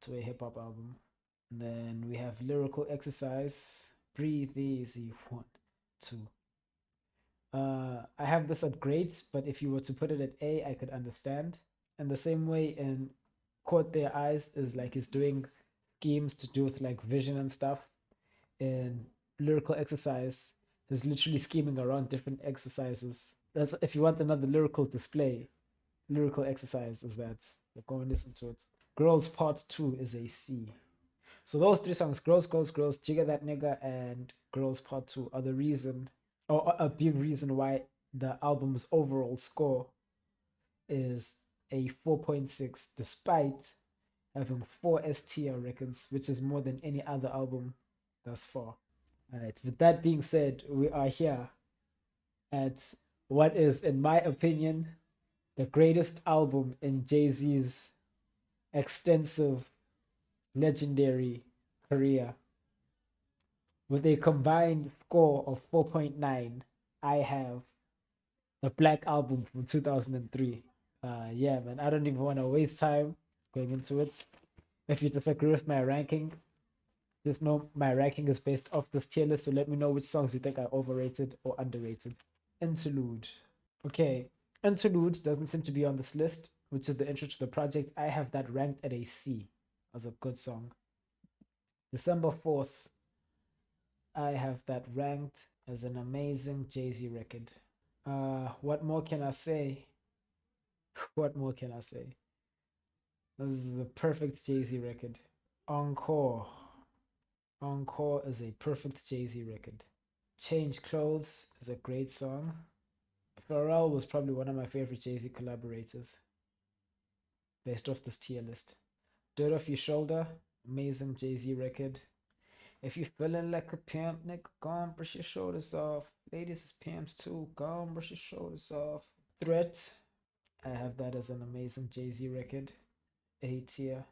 to a hip hop album. And then we have Lyrical Exercise, Breathe Easy, 1, 2. I have this at grades, but if you were to put it at A, I could understand. And the same way in Caught Their Eyes is like he's doing schemes to do with like vision and stuff. In Lyrical Exercise, he's literally scheming around different exercises. That's if you want another lyrical display, Lyrical Exercise is that. Go and listen to it. Girls Part 2 is a C. So those three songs, Girls, Girls, Girls, Jigga That Nigga, and Girls Part 2 are the reason, or a big reason why the album's overall score is a 4.6, despite having 4 S tier records, which is more than any other album thus far. Alright, with that being said, we are here at what is, in my opinion, the greatest album in Jay-Z's extensive, legendary career. With a combined score of 4.9, I have the Black Album from 2003. Yeah, man, I don't even want to waste time going into it. If you disagree with my ranking, just know my ranking is based off this tier list, so let me know which songs you think are overrated or underrated. Interlude. Okay, Interlude doesn't seem to be on this list, which is the intro to the project. I have that ranked at a C as a good song. December 4th, I have that ranked as an amazing Jay-Z record. What more can I say? What more can I say? This is the perfect Jay-Z record. Encore. Encore is a perfect Jay-Z record. Change Clothes is a great song. Pharrell was probably one of my favorite Jay-Z collaborators based off this tier list. Dirt Off Your Shoulder, amazing Jay-Z record. If you feeling like a pimp, nigga, go on, brush your shoulders off. Ladies is pimps too, go on, brush your shoulders off. Threat, I have that as an amazing Jay-Z record. A tier.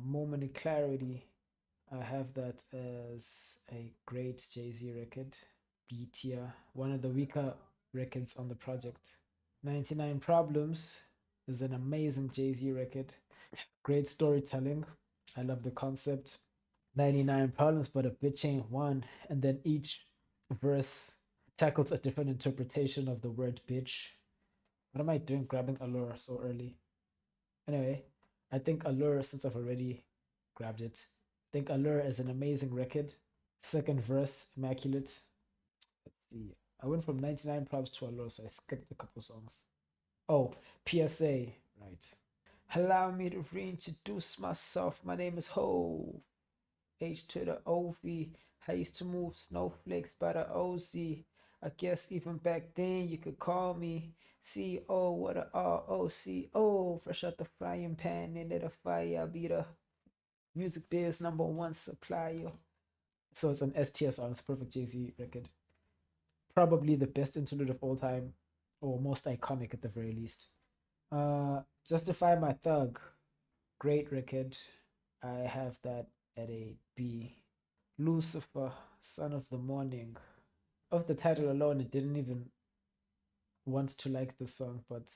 Moment of Clarity, I have that as a great Jay-Z record. B tier. One of the weaker records on the project. 99 Problems is an amazing Jay-Z record. Great storytelling. I love the concept. 99 Problems, but a bitch ain't one. And then each verse tackles a different interpretation of the word bitch. What am I doing grabbing Allure so early? Anyway, I think Allure, since I've already grabbed it, I think Allure is an amazing record. Second verse, immaculate. Let's see. I went from 99 Problems to Allure, so I skipped a couple songs. Oh, PSA. Right. Allow me to reintroduce myself. My name is Ho. H to the OV. I used to move snowflakes by the OZ. I guess even back then you could call me CO. What a ROCO. Fresh out the frying pan into the fire. I'll be the music biz #1 supplier. So it's an STS song. It's a perfect Jay-Z record. probably the best interlude of all time, or most iconic at the very least. Justify My Thug, great record. I have that at a B. Lucifer, Son of the Morning. Of the title alone, it didn't even want to like the song, but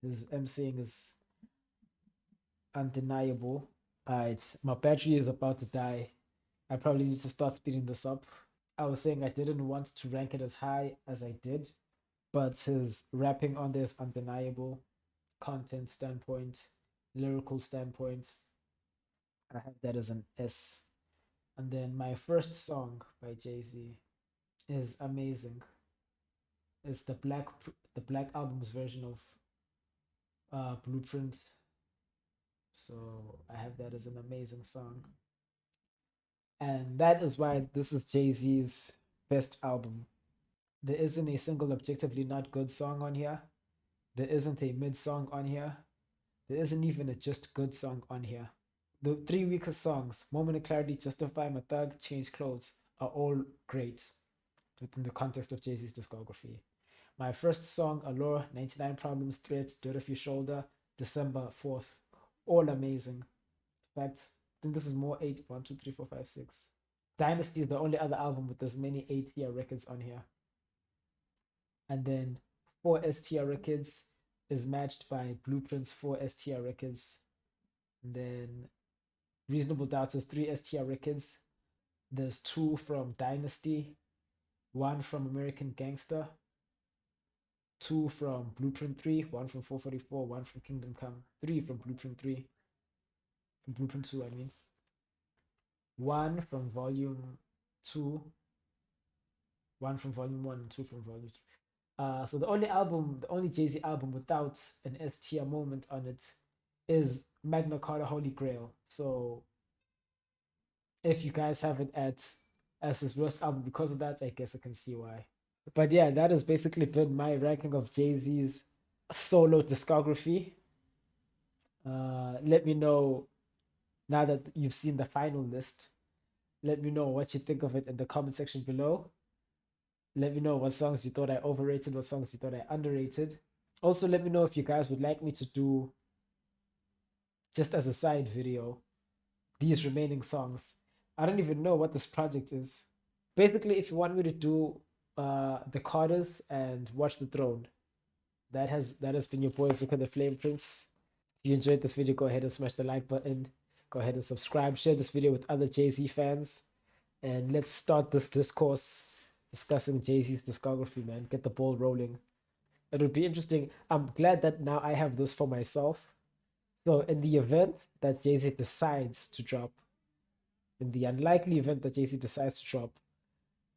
his emceeing is undeniable. My battery is about to die. I probably need to start speeding this up. I was saying I didn't want to rank it as high as I did, but his rapping on this undeniable, content standpoint, lyrical standpoint. I have that as an S. And then my first song by Jay-Z is amazing. It's the Black Album's version of Blueprint. So I have that as an amazing song. And that is why this is Jay-Z's best album. There isn't a single objectively not good song on here. There isn't a mid song on here. There isn't even a just good song on here. The three weakest songs, Moment of Clarity, Justify, My Thug, Change Clothes, are all great within the context of Jay-Z's discography. My first song, Allure, 99 Problems, Threats, Dirt Off Your Shoulder, December 4th, all amazing. In fact, I think this is more 8, 1, 2, 3, 4, 5, 6. Dynasty is the only other album with as many 8-year records on here. And then 4 STR records is matched by Blueprint's 4 STR records. And then Reasonable Doubts is 3 STR records. There's 2 from Dynasty, 1 from American Gangster, 2 from Blueprint 3, 1 from 444, 1 from Kingdom Come, 3 from Blueprint 3, from Blueprint 2, I mean. 1 from Volume 2, 1 from Volume 1, and 2 from Volume 3. So the only Jay-Z album without an STR moment on it is Magna Carta Holy Grail. So if you guys have it as his worst album because of that, I guess I can see why. But yeah, that has basically been my ranking of Jay-Z's solo discography. Let me know now that you've seen the final list. Let me know what you think of it in the comment section below. Let me know what songs you thought I overrated, what songs you thought I underrated. Also, let me know if you guys would like me to do, just as a side video, these remaining songs. I don't even know what this project is. Basically, if you want me to do the Carters and Watch the Throne, that has been your boy Zuka the Flame Prince. If you enjoyed this video, go ahead and smash the like button. Go ahead and subscribe. Share this video with other Jay-Z fans. And let's start this discourse discussing Jay-Z's discography, man. Get the ball rolling. It would be interesting. I'm glad that now I have this for myself. So in the event that Jay-Z decides to drop, in the unlikely event that Jay-Z decides to drop,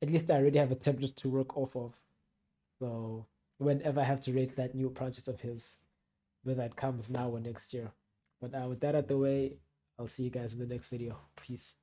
at least I already have a template to work off of. So whenever I have to rate that new project of his, whether it comes now or next year. But with that out the way, I'll see you guys in the next video. Peace.